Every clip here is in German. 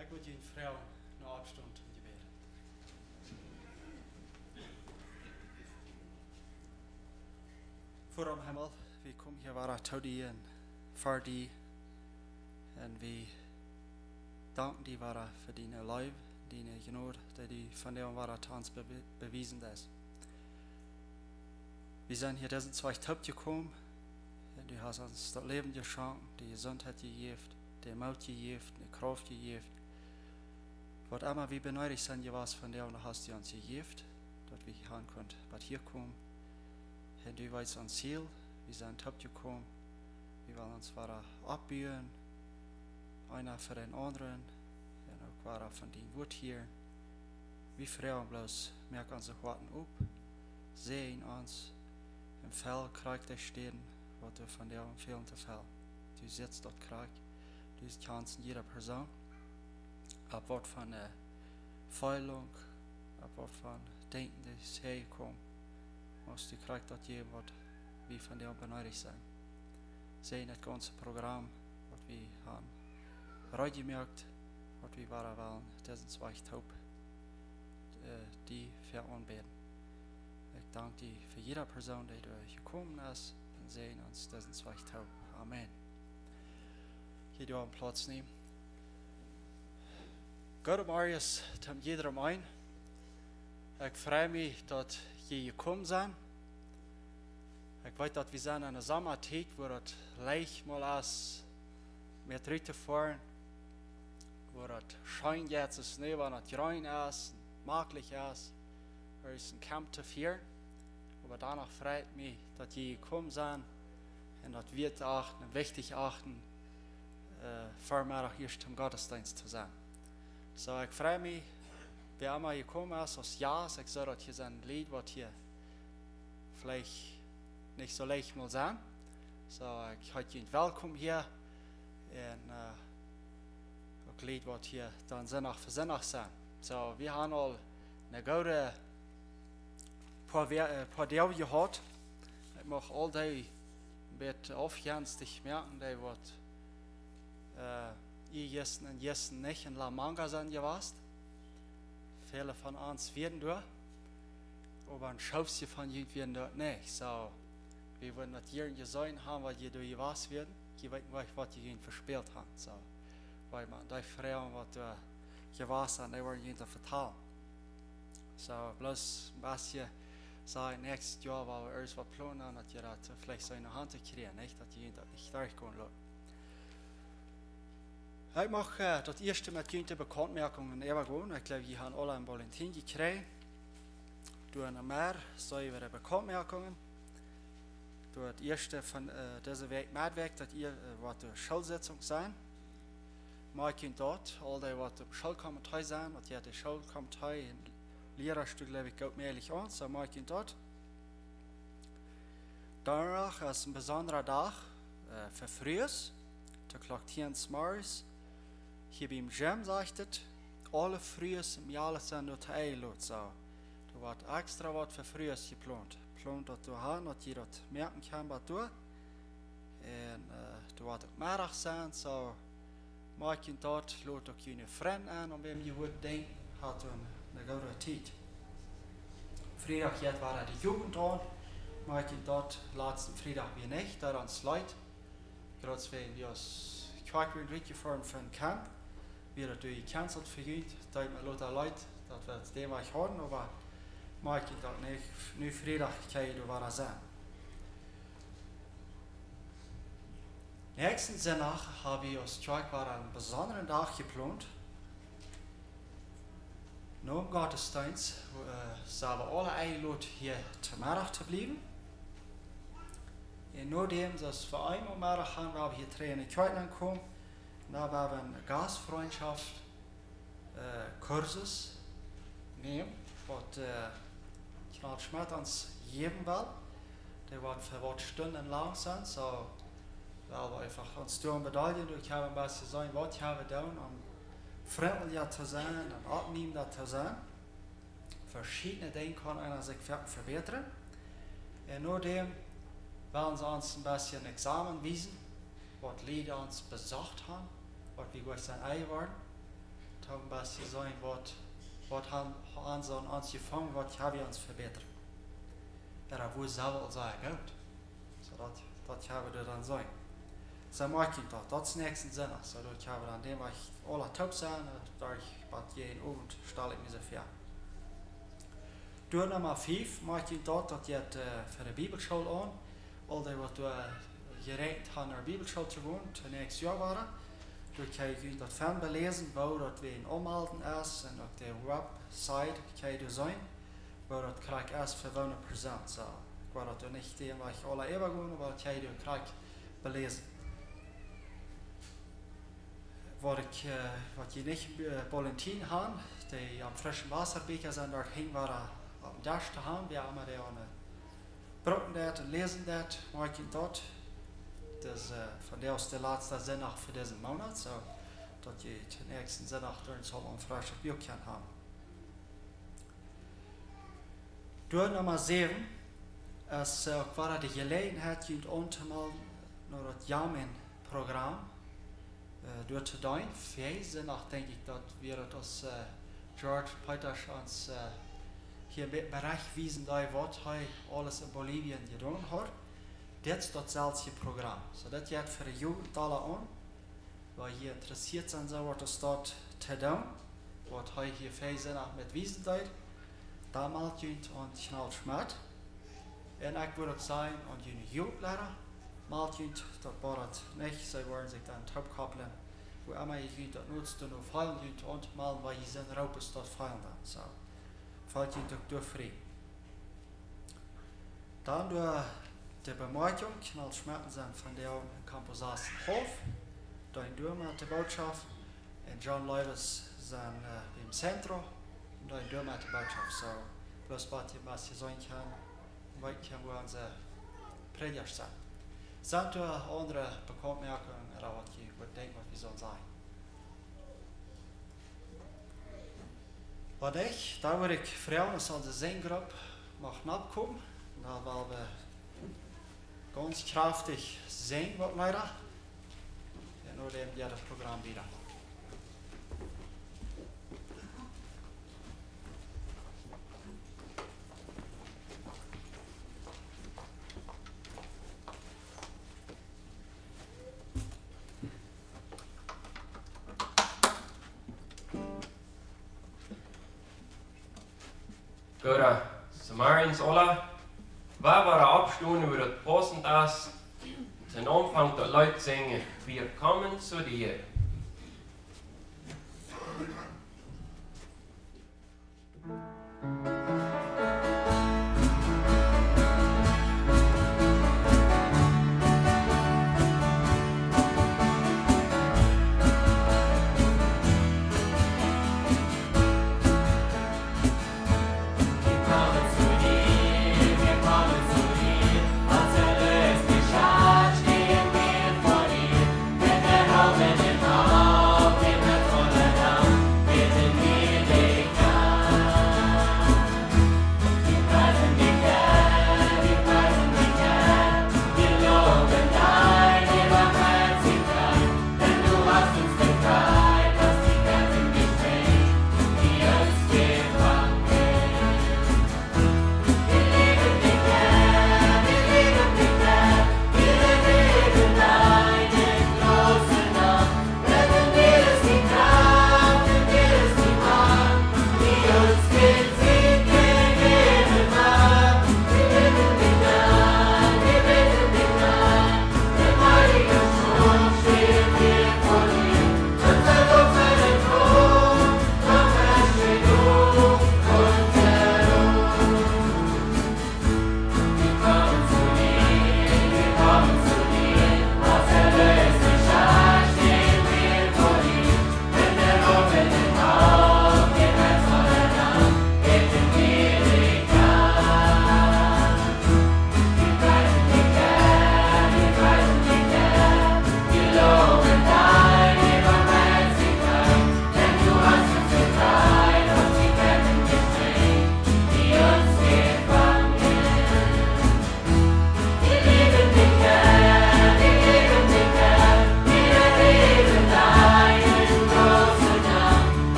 Ik moet je vrouw naar afstand in je bed. Voor om Himmel, we komen hier waar tot die en voor die en we danken die waar voor die leven, die genade, die van dem waar het ons bewiesen is. Wir sind hier diesen zwei Tag gekommen und du hast uns das Leben geschenkt, die Gesundheit gegeben, die Mut gegeben, die Kraft gegeben. Was immer wir benötigt sind, was von dir und hast du uns gegeben, dass wir hier können, was hier kommen. Und du weißt uns Ziel, wir sind Tag gekommen, wir wollen uns weiter abbühen, einer für den anderen, und auch weiter von dem Wort hier. Wir freuen bloß, merken unsere Worten ab, sehen uns. Im Fell kriegt er stehen, was du von dir empfehlen zu Fell. Du sitzt dort kriegt, du kannst in jeder Person, ab Wort von Feilung, ab Wort von Denken, das herkommt, musst du kriegt dort geben, was wir von dir benötigt sind. Sehen das ganze Programm, was wir haben, reingemerkt, was wir waren wollen, das sind zwei Taub, die für anbeten. Ich danke dir für jede Person, die du gekommen ist, und sehen uns diesen zwei Tag. Amen. Hier du einen Platz nehmen. Gott Marius, tam jeder ein. Ich freue mich, dass ihr gekommen seid. Ich weiß, dass wir sind in einer Sommerzeit, wo es leicht mal ist, mit Ritter fahren, wo es scheint jetzt, es Schnee, wenn es rein ist, maglich ist. Er ist ein Kampf zu führen, aber danach freut mich, dass ihr gekommen seid und dass wir auch wichtig achten, Vormittag hier zum Gottesdienst zu sein. So, ich freue mich, wer immer gekommen ist, aus Jahr, ich sage, dass hier ist ein Lied, was hier vielleicht nicht so leicht mal sein. So, ich heiße ihn willkommen hier und ein Lied, was hier dann Sinnig für Sinnig sein. So, wir haben all eine gute paar Dinge gehört. Ich mache all die mit aufjänstig merken, die was ihr Jessen und Jessen nicht in La Manga sind gewesen. Viele von uns werden dort, aber ein Schaufchen von ihnen werden dort nicht. So, wir wollen das hier gesehen haben, weil ihr durch was werden. Ich weiß nicht, was ihr ihnen verspielt habt. So, weil man die Frauen, was du gewesen haben, die wollen ihnen vertrauen. So, bloß ein bisschen sagen, nächstes Jahr, weil wir erst was planen, dass ihr das vielleicht so in der Hand kriegen, nicht? Dass ihr das nicht durchgehen lasst. Ich mache das erste mit den Bekanntmerkungen übergehen. Ich glaube, die haben alle ein Bulletin gekriegt. Durch mehr saubere Bekanntmerkungen. Durch das erste von dieser Weg mitweg, dass ihr was die Schulsitzung sein. Man kann dort, all die, was die Schulkomitee sein, und die Schulkomitee in Lehrerstück, glaube ich, geht mehrlich an, so man kann dort. Danach ist ein besonderer Tag für Frühs, der Glock 10 Mars. Hier beim Gym sagt es, alle Frühs im Jahr sind dort eingeladen. So. Da wird extra was für Frühs geplant. Plant dort hin, dass ihr das merken kann, was du. Und da wird auch Mittag sein, so man kann dort, lädt auch eine Freunde an, und wenn ihr gut denkt, hat eine gute Zeit. Freitag jetzt war die Jugend an. Man kann dort letzten Freitag wie nicht, da uns Leute, gerade wenn wir uns Quackwind durchgefahren von Camp, wird natürlich gecancelt für ihn, da haben wir Leute, das wird dem ich haben, aber man kann dort nicht Freitag kann du war sein. Nächsten Sonntag habe ich uns einen besonderen Tag geplant. Nach dem Gottesdienst sind wir alle eingeladen, hier zum Mittag zu bleiben. Und nachdem dass wir einmal Mittag haben, wir hier Tränen kommen, da werden wir eine Gastfreundschaft Kurses nehmen, was Knall Schmidt uns geben will. Der wird für was Stunden lang sein, so weil wir einfach uns durch Medaillen durch haben, was sie sagen, was ich habe da, um freundlicher zu sein, und abnehmender zu sein. Verschiedene Dinge kann einer sich verbessern. Und nachdem werden sie uns ein bisschen Examen wiesen, was Lieder uns besucht haben, was wir durch sein Ei waren. Dann ein bisschen sagen, was haben sie uns gefangen, was haben wir uns verbessert. Ja, wo soll es sein, gut. So, das haben wir dann sagen. So mag ich das ist nächsten Sinne. So, ich habe dann dem, was ich alle top sein, da ich bei jeden Abend stelle ich mich so vor. Durch Nummer 5 mag ich dort, dass jetzt für die Bibelschule an, all die, was du geredet haben, in der Bibelschule zu wohnen, nächstes Jahr waren. Durch kann ich das Fern belesen, wo das wir in Umhalten ist, und auf der Website kann ich sein, wo das krieg ich erst für 100%. So, ich war das nicht dem, was ich alle übergehen, aber das kann ich belesen. Was ich nicht Bulletin haben, die am frischen Wasserbecher sind, dort hing wir am Dash zu haben, wir haben da eine Brücken dort und lesen dort, mag ich dort. Das von der aus der letzte Sonntag für diesen Monat, so dass die den nächsten Sonntag durch so ein frisches Büchchen haben. Durch Nummer 7 ist war die Gelegenheit, die untermelden, nur das Jamin-Programm. Door te doen, veel nach denke ich, dass wir das George Peters uns hier mit Bereich wiesen, was alles in Bolivien getan hat. Das ist das selbe Programm. So, das geht für die Jugend alle an, weil hier interessiert sind, so was dort zu tun, was hier viel nach mit wiesen hat. Da malt jemand und Knall Schmidt. Und ich würde sagen, und die Jugendlehrer. Maltjent, dat war het niet, zij waren zich dan topkoppelen. Hoe immer je dat nutzt, dan of heilend und mal, weil je zijn ropen dat feilen dan. So, fällt je ook door vrij. Dan door de Bemerkung, Knall Schmerten zijn van der Campus Hof, dann door met de Botschaft, en John Levis zijn im Centro, en dan door met de Botschaft. So, bloß was je zijn kan, weet je waar onze predikers zijn. Sind da andere Bekanntmerkungen, oder was ich denke, was wir sollen sagen? Was ich, da würde ich fragen, dass unsere Singgruppe machen abkommen. Da wollen wir ganz kräftig singen, was leider. Ja, nur dem ja das Programm wieder. Gora, Samarins Ola, wir waren abgestoßen über das passend ist, zum Anfang der Leute singen, wir kommen zu dir.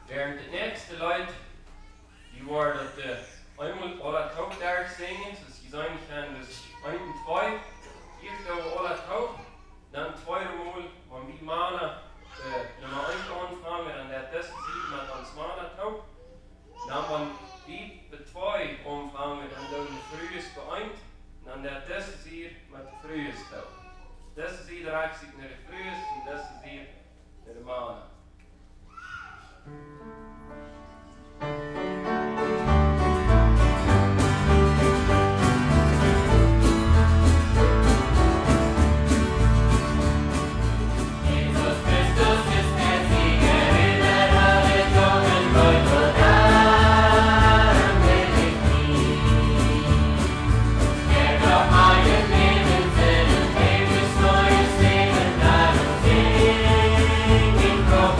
Während die nächsten Leute, die waren einmal alle Tag da singen, das ist eigentlich das 1 und 2, ich glaube alle Tag, dann zweimal Steinreich sich nach Friessen, das ist hier der Mann. Go.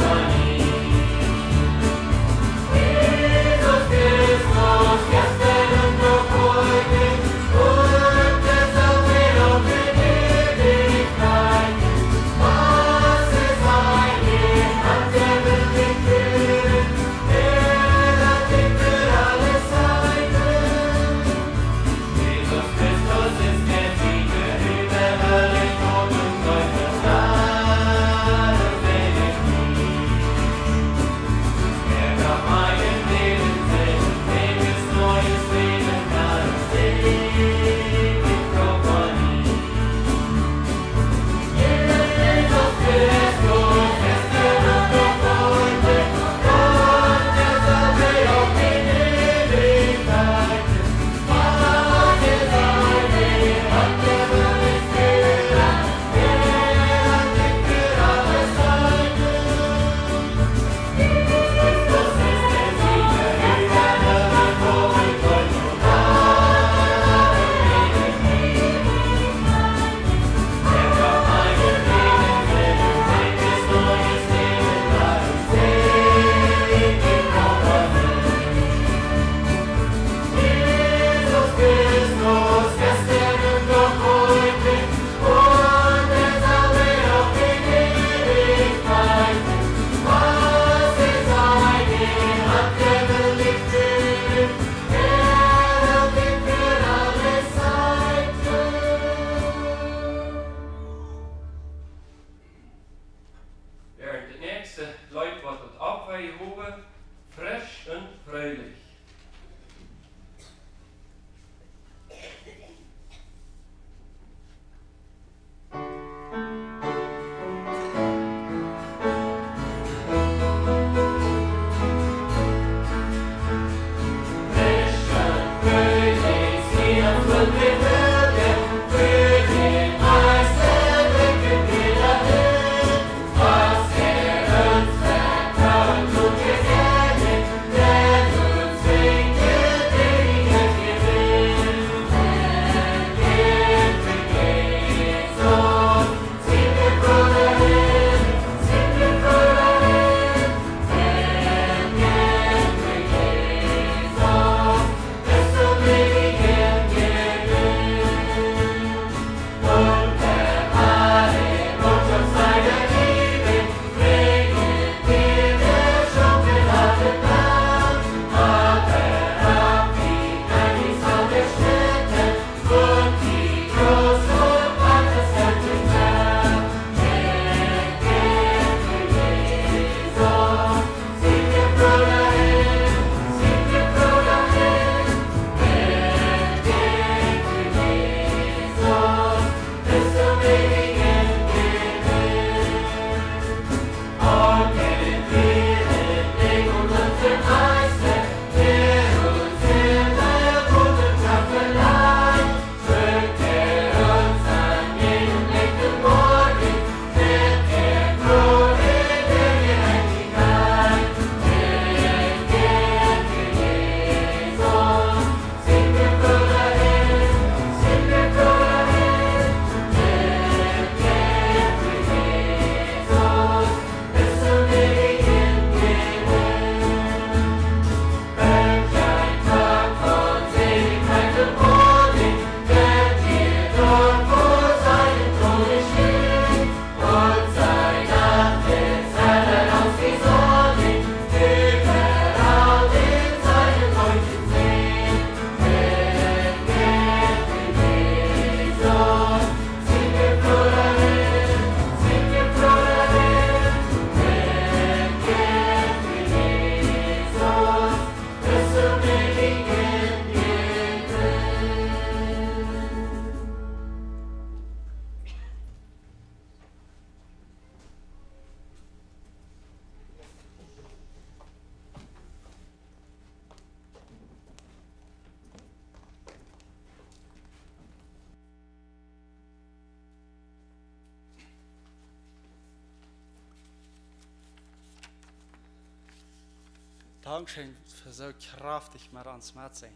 Dankeschön für so kraftig mit uns mit sein.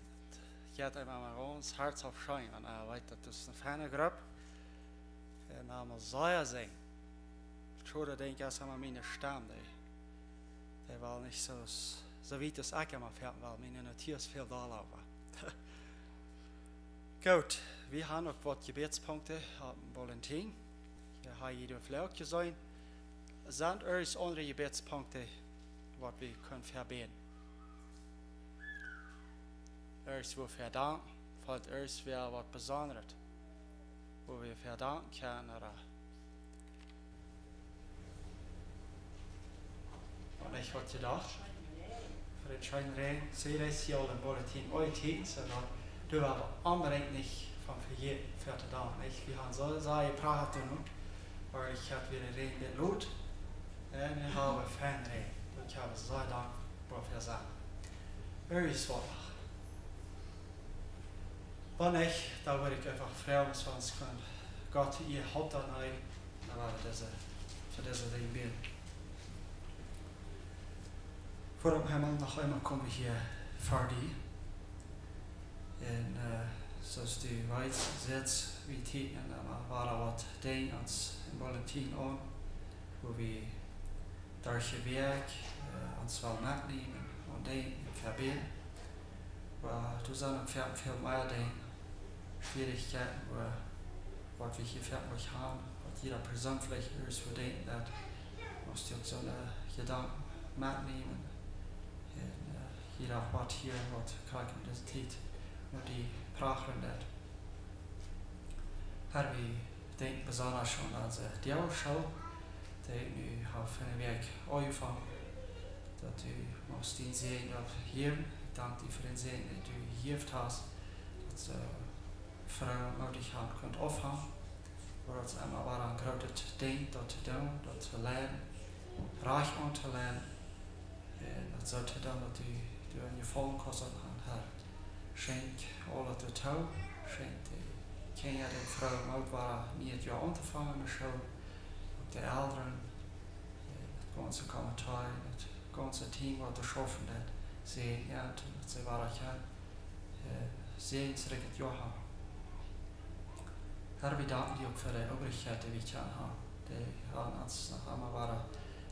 Geht einmal mal uns Herz aufscheinen und er weiß, das ist eine feine Gruppe. Der Name soll sein. Schon denke ich, dass meine Stamm, der war nicht so weit das ich immer fährt, weil meine Natur ist viel da laufen. Gut, wir haben noch was Gebetspunkte am Valentin. Hier habe ich vielleicht gesehen. Sind euch andere Gebetspunkte, was wir können verbeten? Euch wo verdanken, fällt euch wer was Besonderes, wo wir verdanken können oder und ich hatte gedacht, für den Scheinregen, sehe ich hier alle im Bulletin heute, sondern du aber unbedingt nicht von für jeden verdanken. Wir haben so gepratet, weil ich hatte wieder Regen mit Lot und ich habe Fanregen. Ich habe so dankbar für sagen. Euch was. Wenn nicht, da würde ich einfach fragen, was uns können. Gott, ihr habt dann ein, aber für diese Dinge beten. Vor dem Himmel noch einmal komme ich hier vor dir. Und so ist die Weiz sitzt, wie Tien, aber war was Dinge uns im Valentin an, wo wir durch den Weg uns wel mitnehmen und Dinge verbeten. Aber du sagst noch viel mehr Dinge. Schwierigkeiten, was wir hier fertig haben, was jeder Person vielleicht ist, für den, dass musst du so eine Gedanken mitnehmen. Und jeder hat hier, was krank in dieser Zeit, und die prachen das. Herr, wir denken besonders schon an die Ausschau, die nu auf den Weg angefangen, dass du musst den Segen abgeben. Ich danke dir für den Segen, den du gegeben hast, dass Frauen möglich haben könnt aufhaben, wo es einmal war ein großes Ding, dort zu tun, dort zu lernen, reich zu lernen, und so zu tun, dass du in je vollen kosten kann, Herr. Schenk alle zu tun, schenk die Kinder, die Frauen auch war, nicht ja anzufangen, schon, und die Eltern, das ganze Kommentar, das ganze Team, was du schaffen hat, sehen, ja, und sie waren ja, sehen, sie redet ja haben. Herr, wir danken dir für die Obrigkeit, die wir hier haben. Die haben uns noch einmal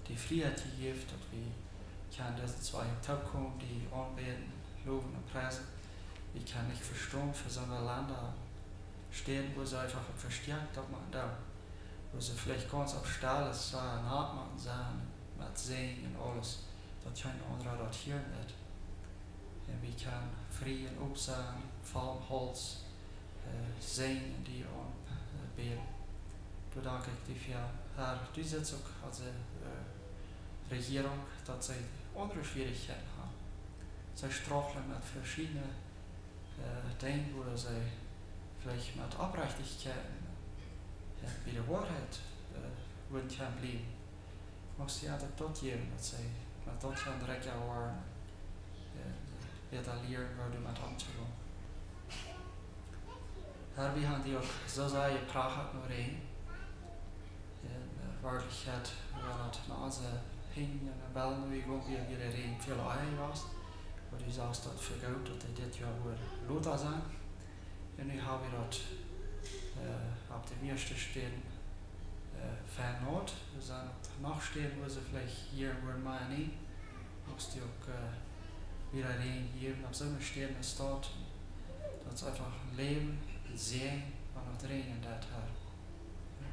die Freiheit gegeben, dass wir diese zwei Tag kommen, die anbeten, loben und preisen. Wir können nicht verstehen, für so eine Länder stehen, wo sie einfach verstärkt machen da. Wo sie vielleicht ganz auf Stelle sein, nachmachen sein, mit Singen und alles, dass kein anderer dort hier wird. Und wir können Frieden aufsagen, Fallen, Holz, singen, die anbeten. Du danke ich dir für, Herr, du sitzt auch als Regierung, dass sie andere Schwierigkeiten haben. Sie straucheln mit verschiedenen Dingen, wo sie vielleicht mit Abrechtigkeiten wie die Wahrheit würden können bleiben. Machst du ja dort geben, dass sie mit dort an der Recke waren, wieder lernen würden, mit umzugehen. Herr, wir haben die auch so sehr gepracht nur rein. In Wirklichkeit, wir haben nach unseren Hingen und Bällen, wie wir wieder rein viel Eier was. Wo du sagst, dass für gut, dass die dit Jahr wohl Lothar sein. Und ich habe dort auf dem ersten stehen Fernort. Wir sind nachstehen, wo sie vielleicht hier wohl mal nicht. Musst du auch wieder reingeben. Auf so einem stehen ist dort. Das ist einfach ein Leben, sehen und noch drehen in der Tat.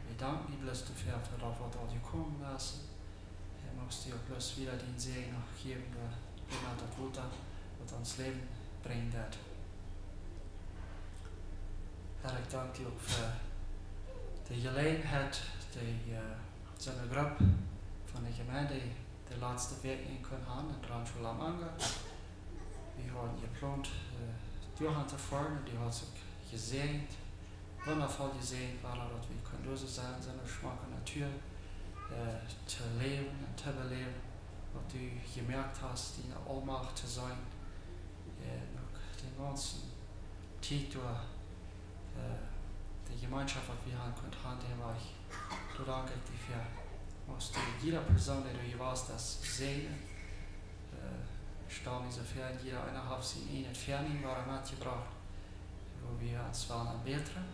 Wir danken dir bloß dafür, für das, was du gekommen lassen. Du musst dir auch bloß wieder den Segen noch geben, der immer das Gute, was uns Leben bringt. Herr, ich danke dir auch für die Gelegenheit, die so eine Gruppe von der Gemeinde die letzte Weg in können haben, in Ranschul am Anger. Wir haben geplant, Johann zu fahren, die hat sich gesegnet, wundervoll gesegnet, weil dass wir können lösen sein, seine Geschmack und Natur zu leben und zu beleben, was du gemerkt hast, die in der Allmacht zu sein, den ganzen Titel, die Gemeinschaft, die wir haben können, dem war ich, du danke dir für, musst du jeder Person, die du hier warst, das segnen, Staan insofern jeder einer hat sie in het Fernsehen waren mitgebracht, wo wir uns waren aanbeteren.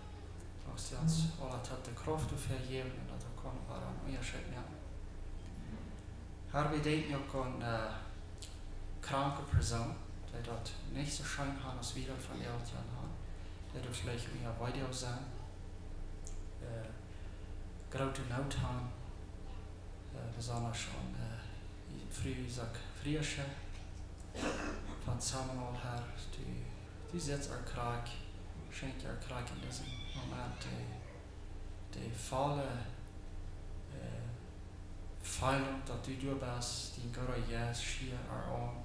Als die ons alle tot de kracht vergeven en dat we kunnen waren onderscheid nemen. Her we denken ook aan kranke Personen, die dat niet zo schön haben als wir von Eltern haben, die dat vielleicht mehr weiter sein, grote Not haben, besonders schon früh sag Friesche, von Samuel her, die setzt er krank, schenkt er krank in diesem Moment, die falle Feilung, dat du bist, die Gott Jesus schier an,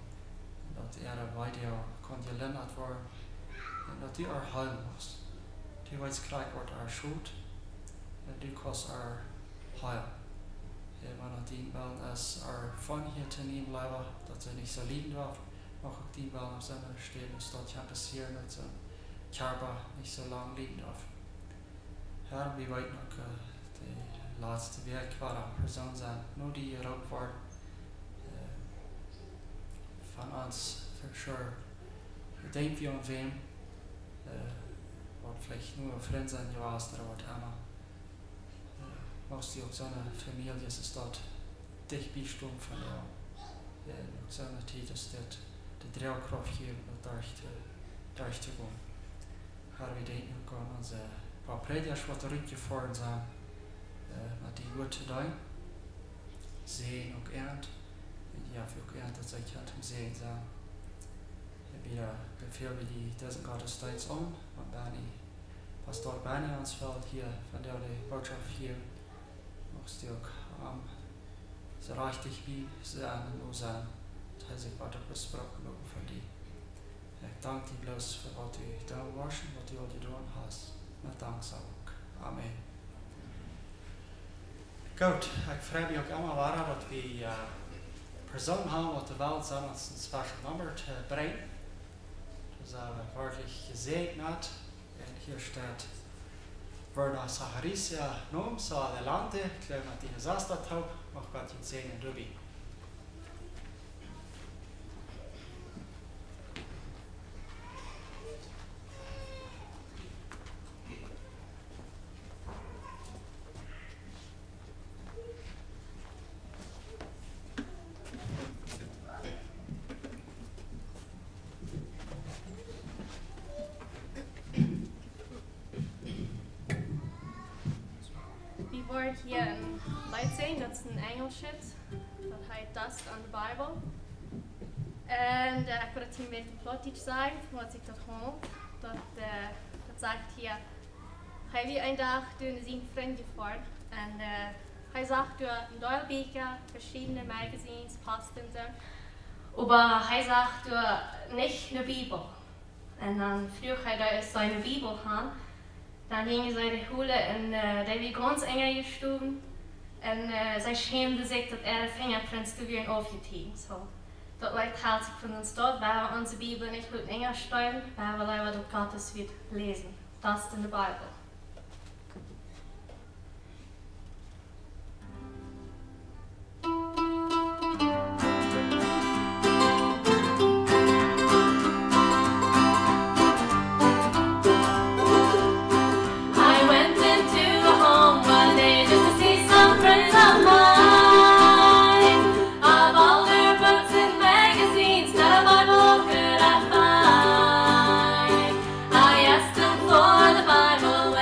dat weiter kon gelindert worden, en dat du heilen musst. Die weiß krank wordt schuld, en du kannst heilen. Man hat die Ballen als von hier zu nehmen, leider, dass sie nicht so liegen darf, auch die Ballen auf seiner stehen, und dort kann passieren, dass sein Körper nicht so lange liegen darf. Herr, wie weit noch die letzte Werk war eine Person sein, nur die geraubt worden, von uns, für sure. Denken wir an wem, wird vielleicht nur ein Freund sein, ja, was der wird einmal. Machst du auch seine Familie, es ist dort dicht bestimmt von der, auch seine Zeit, dass die Drehkraft hier durchzugehen. Herr, wir denken auch an unsere paar Prediger, die zurückgefahren sind, mit die gute Dein, sehen und ernt, ja, für auch ernt, dass ich halt im Sehen sein. Wir befehlen wir diesen Gottesdienst an, und Bernie, Pastor Bernie ans Feld hier, von der die Botschaft hier, machst du auch so richtig wie sein und nur sein, dass ich weiter besprochen habe von dir. Ich danke dir bloß für was du da warst und was du all getan hast. Und danke auch. Amen. Gut, ich freue mich auch immer weiter, dass wir Personen haben auf der Welt, sind uns ein Special Number zu bringen. Das ist wirklich gesegnet. Und hier steht, Verna Saharisia nom sa adelante, Clementina Zastataup, mach Gott den Segen drüber. Hier een light zien, dat is een Engels shit. Dat heet Dust on the Bible. En ik wil het hier met een plot iets zeggen, wat ik dat gewoon. Dat zegt hier, hij wie een dag door zijn vriend gefahren. En hij zag door een Doilbeker, verschiedene magazines, Post und so. Aber hij zag door nicht eine Bibel. En dan vroeg hij da ist seine Bibel aan. Dann hingen sie die Hule und die wie ganz eng gestoben. Und sie schämte sich, dass de Fingerprints wieder aufgetrieben. So, das leicht hält sich von uns dort, weil wir unsere Bibel nicht gut enger steuern, weil wir leider das Gottes wird lesen. Das ist in der Bibel. I asked him for the Bible.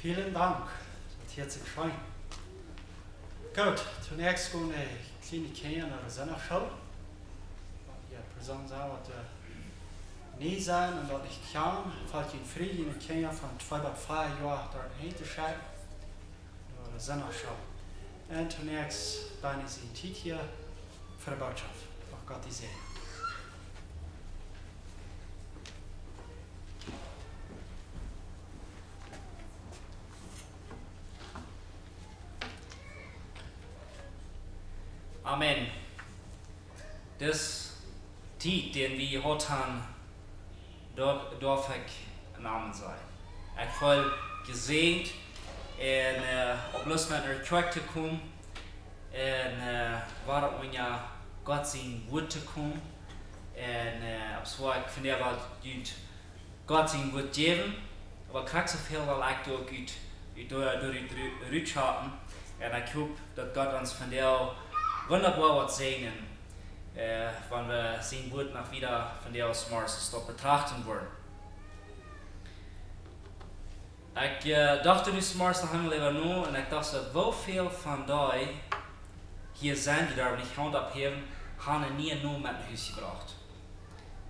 Vielen Dank, das hat sich gefallen. Gut, zunächst kommen die kleinen Kinder nach der Sonnenschule. Ja, Person sagen, was nie sein und dort nicht kann, fällt in Frieden in Kinder von 2 bis 4 Jahren dort hinzuschreiben. Nach der Sonnenschule. Und zunächst bin ich in Zeit hier für die Botschaft. Auch Gott die Segen. Amen. Das Tiet, den wir heute haben, darf ich Namen sein. Ich voll gesehen und ob Lust mit einer Track zu kommen und war unser Gott sein Wort zu kommen und ob so ich finde, was gut Gott sein Wort geben, aber krieg so viel, weil ich da gut durch die Rütscharten und ich hoffe, dass Gott uns von der wunderbar was sehen, wenn wir sein Wort noch wieder von der aus Mars betrachten wollen. Ich dachte dus Mars noch einmal lieber nur und ich dachte, wie viel von euch hier sind, die da nicht Hand abheben, haben nie nur mit nach Hause gebracht.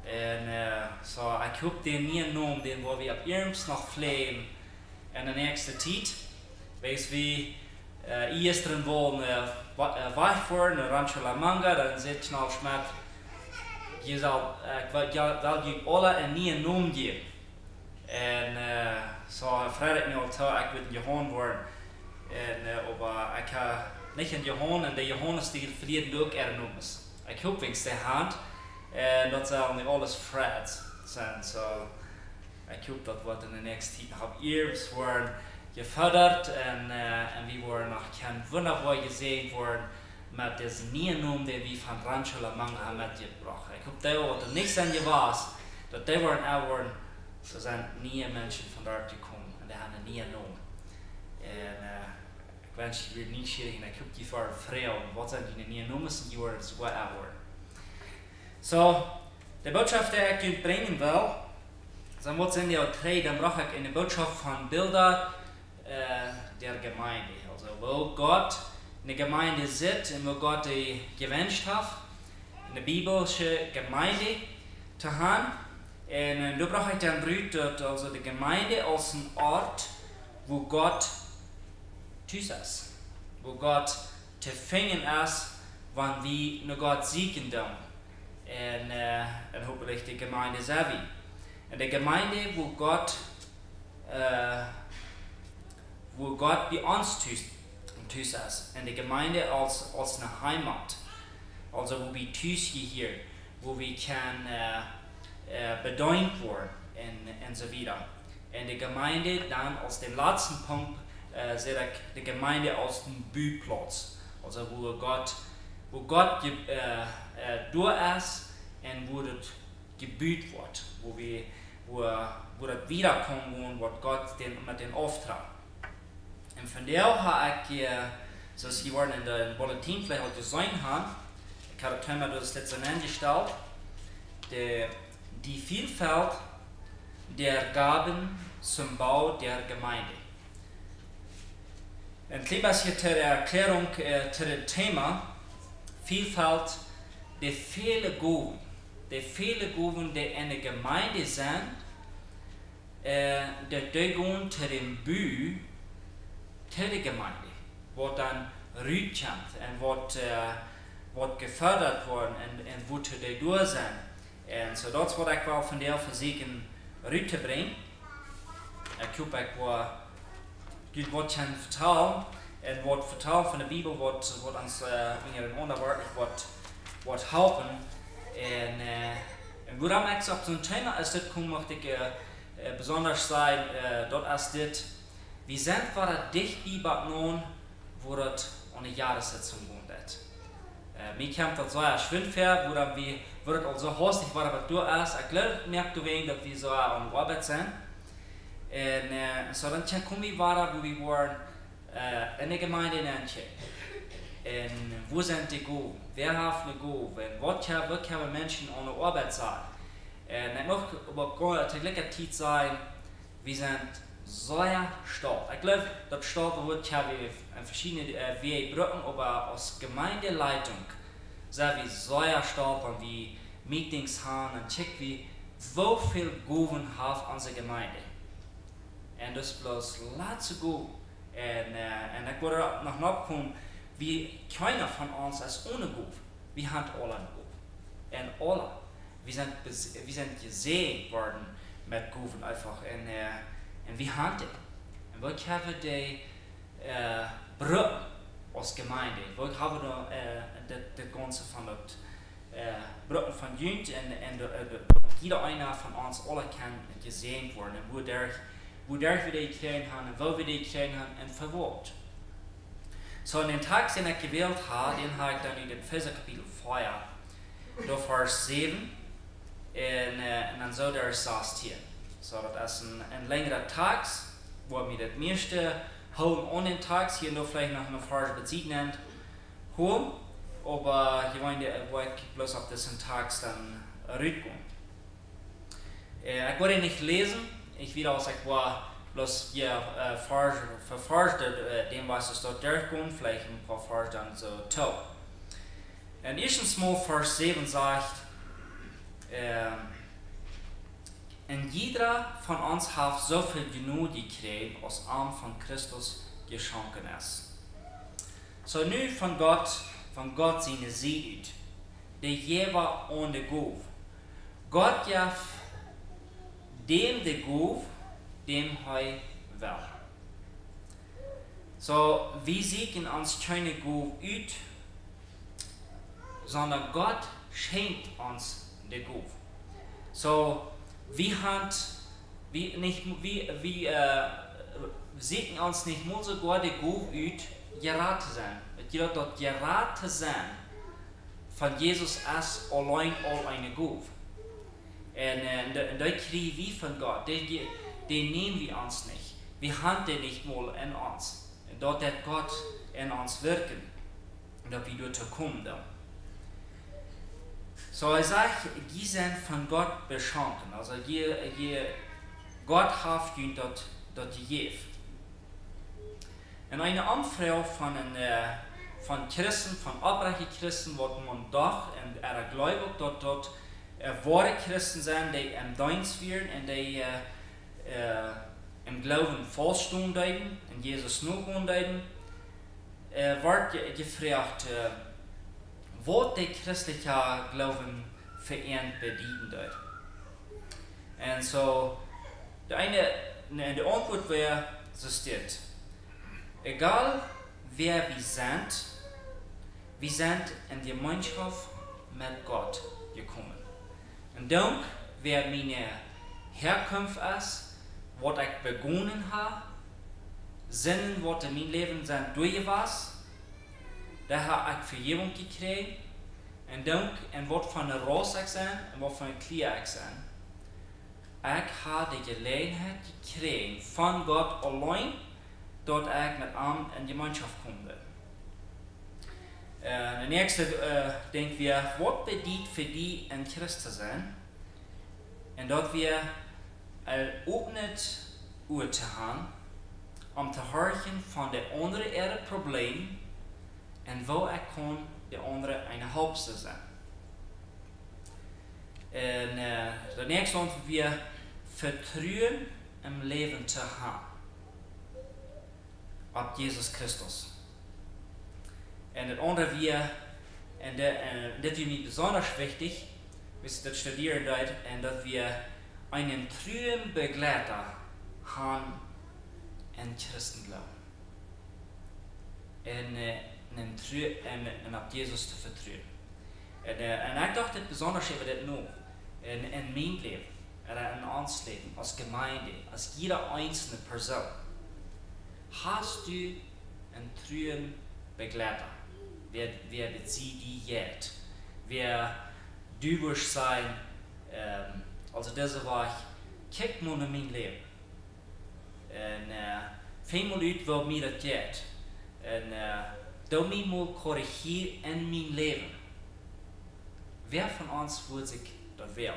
Und so, ich hoffe, den nie nur, den wo wir ab ihrens noch pflegen in der nächsten Zeit, weiß wie gestern wollen wegfahren, in Rancho La Manga, dann seht ihr noch schmeckt, je soll, weil die alle einen neuen Namen geben. Und so, Freitag mir auch, ich will Johann worden. Und, aber ich kann nicht in Johann, und der Johannes, die verlieren auch ihre Namen. Ich hoffe, wenn es der Hand, dat soll nicht alles Fred sein. So, ich hoffe, das wird in der nächsten Zeit noch ihr worden. Gefördert und wir wurden noch wunderbar gesehen worden mit diesem neuen Namen, den wir von Rancho La Manga mitgebracht haben. Ich hoffe, der wird nicht sein gewesen, dass die waren auch so sind neue Menschen von dort gekommen und die haben einen neuen Namen. Und ich wünsche dir nicht schwierig und ich hoffe, die waren frei und was sind die neuen Namen sind, die waren so auch. So, die Botschaft, die ich bringen will, dann was sind die auch 3, dann brauche ich eine Botschaft von Bilder der Gemeinde, also wo Gott in der Gemeinde sitzt und wo Gott die gewünscht hat, in der biblische Gemeinde zu haben. Und da brauche ich dann dort, also die Gemeinde als ein Ort, wo Gott tüß ist, wo Gott zu finden ist, wenn wir nur Gott siegen dann. Und hoffentlich die Gemeinde selber. In der Gemeinde, wo Gott bei uns tüß ist, in der Gemeinde als eine Heimat, also wo wir tüß hier, wo wir kann bedient werden und so weiter. In der Gemeinde dann als den letzten Punkt sehe ich die Gemeinde als den Büplatz, also wo Gott durch ist und wo das gebüht wird, wo das wiederkommen wird, was Gott mit dem Auftrag. Und von der habe ich, so Sie waren in der Bulletin vielleicht auch gesehen haben, ich habe das Thema das letzte angestellt, die Vielfalt der Gaben zum Bau der Gemeinde. Und etwas hier zur Erklärung zu dem Thema Vielfalt der viele Gaben, die in der Gemeinde sind, die gehen zu dem Bau der Gemeinde, wo dann rütschend und wird gefördert worden und wo die durch sind. Und so das wird ich auch von der versuchen rüberzubringen. Ich hoffe, ich wird schon vertrauen und wird vertrauen von der Bibel, wird uns in ihren Unterwörtlich wird helfen. Und woran ich auf so ein Thema ist, das möchte ich besonders sein, dort ist das, wir sind dicht bei nun, wo das eine Jahressitzung wohnt. Mir kommt das so schwindend, wo wir wird also hastig war, aber du erst erklärt, merkt du wegen, dass wir so am Arbeit sind. Und so dann kommen wir weiter, wo wir waren in der Gemeinde in Anche. Und wo sind die Gaben? Wer hat eine Gabe? Was haben Menschen an der Arbeit sein? Und ich möchte aber zur gleichen Zeit sein, wir sind sehr stark. Ich glaube, das stark wird ja wie verschiedene Brücken, aber als Gemeindeleitung sehr wie sehr stark und wie Meetings haben und check wie so viel Gaben hat unsere Gemeinde. Und das bloß laat gut. Und ich würde noch nachkommen, wie keiner von uns ist ohne Gaben. Wir haben alle Gaben. Und alle. Wir sind gesehen worden mit Gaben einfach. Und wir haben das. Und wir haben die Brücken als Gemeinde. Wir haben das Ganze von der Brücken von Jugend und jeder einer von uns alle kann gesehen worden. Wo wir die kriegen haben und wo wir die kriegen haben und verwirrt. So, in den Tag, den ich gewählt habe, den habe ich dann in dem Epheser Kapitel 4, da Vers 7, und dann so der saß hier. So, das ist ein längerer Tag, wo wir das meiste holen an den Tag, hier noch vielleicht noch eine Vers bezieht nennt, holen, aber ich wollte bloß auf diesen Tag dann rücken. Ich wollte nicht lesen, ich will auch sagen, bloß verforscht dem, was es dort durchkommt, vielleicht ein paar Vers dann so toll. Und erstens mal Vers 7 sagt, und jeder von uns hat so viel Genug gekriegt, als Arm von Christus geschenkt ist. So nun von Gott seine Seele, der jeweils ohne Gabe. Gott ja dem der Gabe, dem er will. So, wir sehen uns keine Gabe aus, sondern Gott schenkt uns die Gabe. So, wir sehen uns nicht nur sogar die Gabe aus, geraten sein. Jeder dort geraten sein von Jesus als allein all eine Gabe. Und da kriegen wir von Gott, den nehmen wir uns nicht. Wir haben den nicht mal in uns. Und dort hat Gott in uns wirken. Und da wir dort kommen. So, ich sage, die sind von Gott beschenkt. Also, Gott hat ihnen dort gegeben. Und eine Anfrage von Christen, von abbrechen Christen, wo man doch in ihrer Gläubig dort wahre Christen sind, die im Dienst werden und die im Glauben feststehen deuten, in Jesus nachgehen deuten, wird gefragt, was der christliche Glauben vereint bedienen deut. Und so, die Antwort wäre, so steht, egal wer wir sind in die Gemeinschaft mit Gott gekommen. Und dank, wer meine Herkunft ist, was ich begonnen habe, Sinnen, was in meinem Leben sind durchgewachsen, da habe ich Vergebung gekriegt. Und dank, und was von der Rasse ich bin, und was von der Klier ich bin. Ich habe die Gelegenheit gekriegt, von Gott allein, dort ich mit ihm in die Gemeinschaft kommen will. Der nächste denken wir, was bedeutet für die in Christus sein? Und dort wir ein offenes Ohr zu haben, zu hören von der anderen ihre Probleme und wo kann der andere eine Hauptsache sein. Und der nächste Antwort wir Vertrauen im Leben zu haben. Ab Jesus Christus. Und das andere wir, und das ist mir besonders wichtig, wir das studieren dort, und dass wir einen treuen Begleiter haben in Christenglauben. Und auf Jesus zu vertrauen. Und ich dachte besonders über das noch, in meinem Leben, in uns Leben, als Gemeinde, als jede einzelne Person. Hast du einen treuen Begleiter? Wer wird sie die jetzt? Wer du wirst sein, also diese Woche, kick mal in mein Leben. Und viel Leute wollen mir das geht. Und da mich mal korrigieren in mein Leben. Wer von uns würde sich das wählen?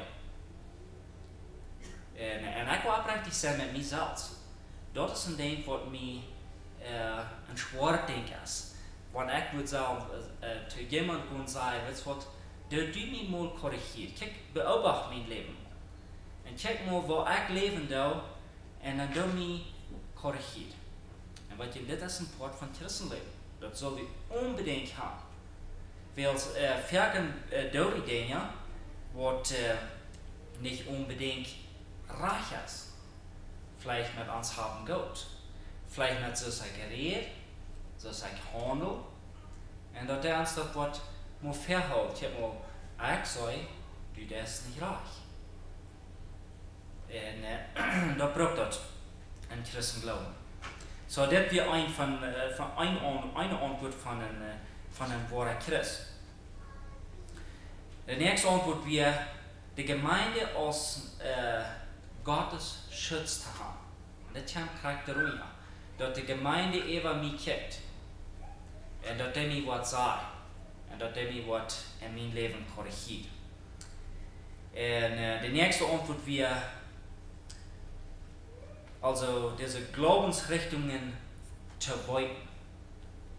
Und ich will aufrichtig sein mit mir selbst. dat is een ding wat mij een zwaar ding is. Want ik würde sagen, zu jemand und sagen, weißt du was, du mich mal korrigiert. Kijk, beobacht mein Leben. Und kijk mal, wo ich leben da, und dann du mich korrigiert. Und wat je, dit is een part van Christenleben. Dat soll wir unbedingt haben. Weil vergen dode dingen, wat nicht unbedingt reich ist. Vielleicht mit uns haben Gott. Vielleicht mit so sein Gerät, so sein Handel. Und dat der uns das wat muss verhalten. Ich habe ich sage, du bist nicht reich. Und da braucht das ein Christen Glauben. So, das wäre eine Antwort von einem wahren Christ. Die nächste Antwort wäre, die Gemeinde als Gottes Schutz zu haben. Und das kommt charakteristisch, dass die Gemeinde über mich kijkt. Und dass die mir was sagt. Und dass die mir was in mein Leben korrigiert. Und die nächste Antwort wäre, also diese Glaubensrichtungen zu weiten.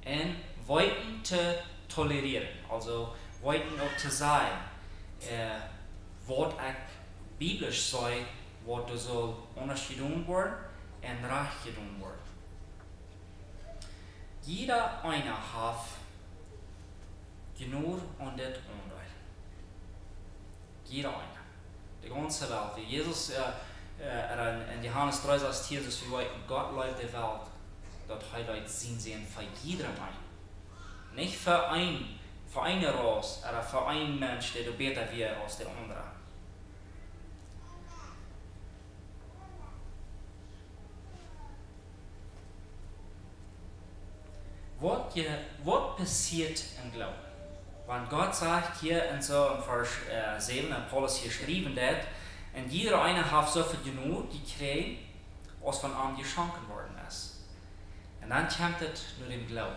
Und weiten zu tolerieren. Also weiten auch zu sein, was ich biblisch sei, was da soll unterschieden werden und recht getan werden. Jeder einer hat genug und das Unrecht. Jeder einer. Die ganze Welt. Wie Jesus in Johannes 3 sagt, Jesus, wie weit Gott läuft die Welt, dort highlight sehen für jedermann. Nicht für eine Rasse oder für einen Mensch, der besser wäre als der andere. Was passiert im Glauben? Wenn Gott sagt hier in so im Vers 7, und Paulus hier geschrieben hat, und jeder eine hat so viel genug gekriegt, als von ihm geschenkt worden ist. Und dann kommt es nur dem Glauben.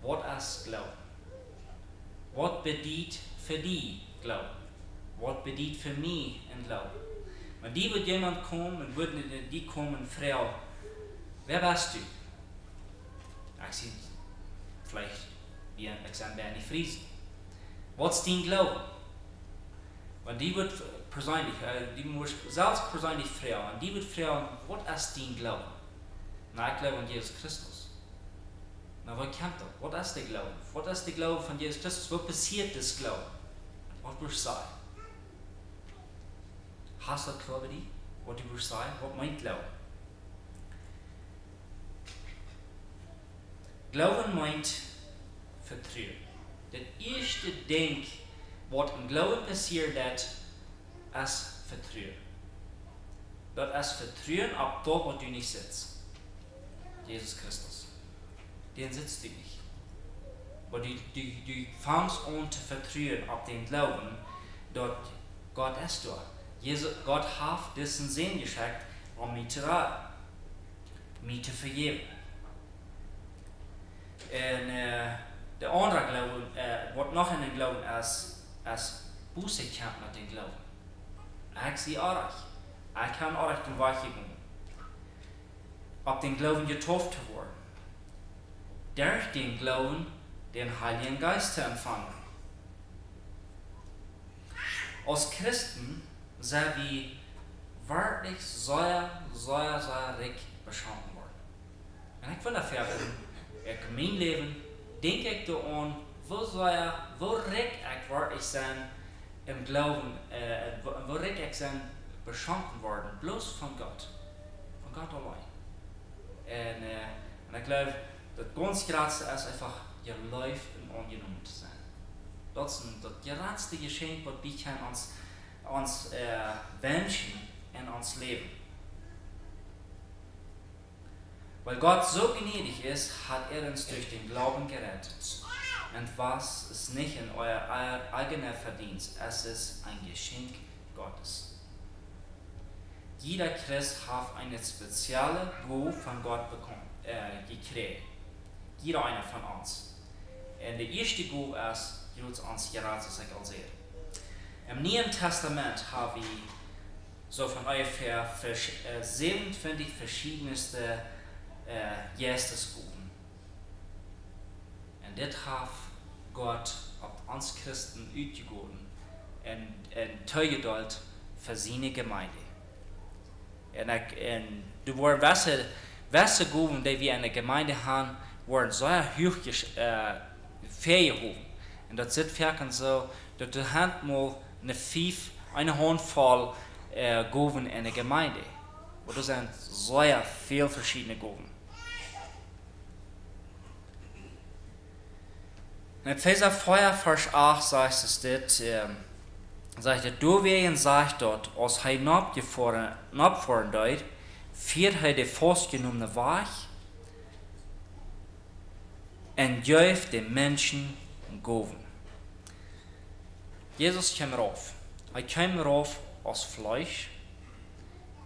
Was ist Glauben? Was bedeutet für die Glauben? Was bedeutet für mich im Glauben? Wenn die wird jemand kommen und würden die kommen und fragen, wer bist du? Ich sage, vielleicht, ich sage, bin ich Friessen. Was ist dein Glauben? Wenn die wird persönlich, die muss selbst persönlich fragen, und die wird fragen, was ist dein Glauben? Na, ich glaube an Jesus Christus. Na, was kommt das? Was ist der Glaube? Was ist der Glaube von Jesus Christus? Was passiert das Glauben? Was würdest du sagen? Hast du das klar bei dir? Was du würdest sagen? Was meint Glaube? Glauben meint Vertrauen. Das erste Ding, was im Glauben passiert, ist Vertrauen. Das ist Vertrauen auf das, wo du nicht sitzt. Jesus Christus. Den sitzt du nicht. Aber du fängst an zu vertrauen auf den Glauben, dass Gott ist da. Gott hat diesen Sinn geschickt, um mich zu retten, mich zu vergeben. Und der andere Glaube, was noch in den Glauben ist Buße kommt mit dem Glauben. Ich sehe auch recht. Ich kann auch recht den Weg gehen. Auf den Glauben getauft zu werden. Durch den Glauben den Heiligen Geist zu empfangen. Als Christen sind wir wirklich sehr reich beschenkt worden. Und ich will dafür in mein Leben denke ich daran, wo reich ich wirklich sein im Glauben, wo reich ich sein beschenkt worden, bloß von Gott allein. Und ich glaube, das ganz Größte ist einfach, ihr läuft und angenommen zu sein. Das ist das größte Geschenk, was wir uns wünschen in uns Leben. Weil Gott so gnädig ist, hat er uns durch den Glauben gerettet. Und was ist nicht in euer eigener Verdienst, es ist ein Geschenk Gottes. Jeder Christ hat eine spezielle Gabe von Gott gekriegt. Jeder einer von uns. Und die erste Gabe ist, Jesus uns gerettet sich als er. Im Neuen Testament haben wir so von ungefähr 27 verschiedenste Geistesgruppen. Und das hat Gott auf uns Christen uitgegoten und teugeduld für seine Gemeinde. Und du waren welche Gruppen, die wir in der Gemeinde haben, waren sehr hoch vergehoben. Und das sieht wirklich so, dass du hast mal eine Handvoll Gruppen in der Gemeinde. Und das sind sehr viele verschiedene Gruppen. In Epheser 4, Vers 8 sagt es dort, sagt er, du werden sagt dort, als hij napvoeren deed, vier hij de vastgenommene weg en geeft de mensen gaven. Jesus kwam eraf. Hij kwam eraf als vlees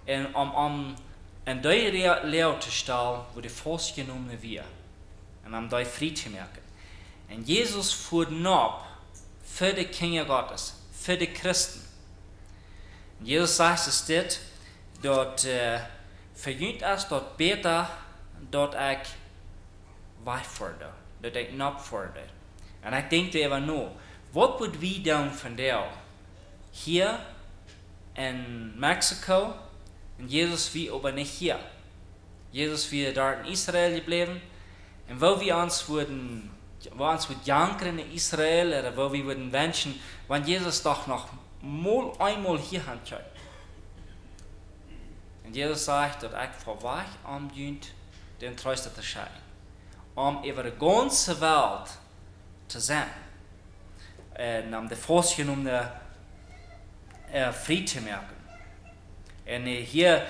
en om die leer te stellen, wo de vastgenommene weer. En om die vrij te maken. En Jesus voerde op voor de Kinder Gottes, voor de Christen. En Jesus sagt es dit, dat verjunt is dat beter dat ik wegvoerde, dat ik napvoerde. En ik denk even nu, wat moeten we doen vandaag? Hier in Mexico, en Jezus wie aber nicht hier. Jezus wie daar in Israël gebleven, en wo wir uns würden jankern in Israel, oder wo wir würden wünschen, wenn Jesus doch noch einmal hier hinkommt. Und Jesus sagt, dass ich vorweg amdient, den Tröster zu sein, über die ganze Welt zu sein, und die Vastgenommene frei zu machen. Und hier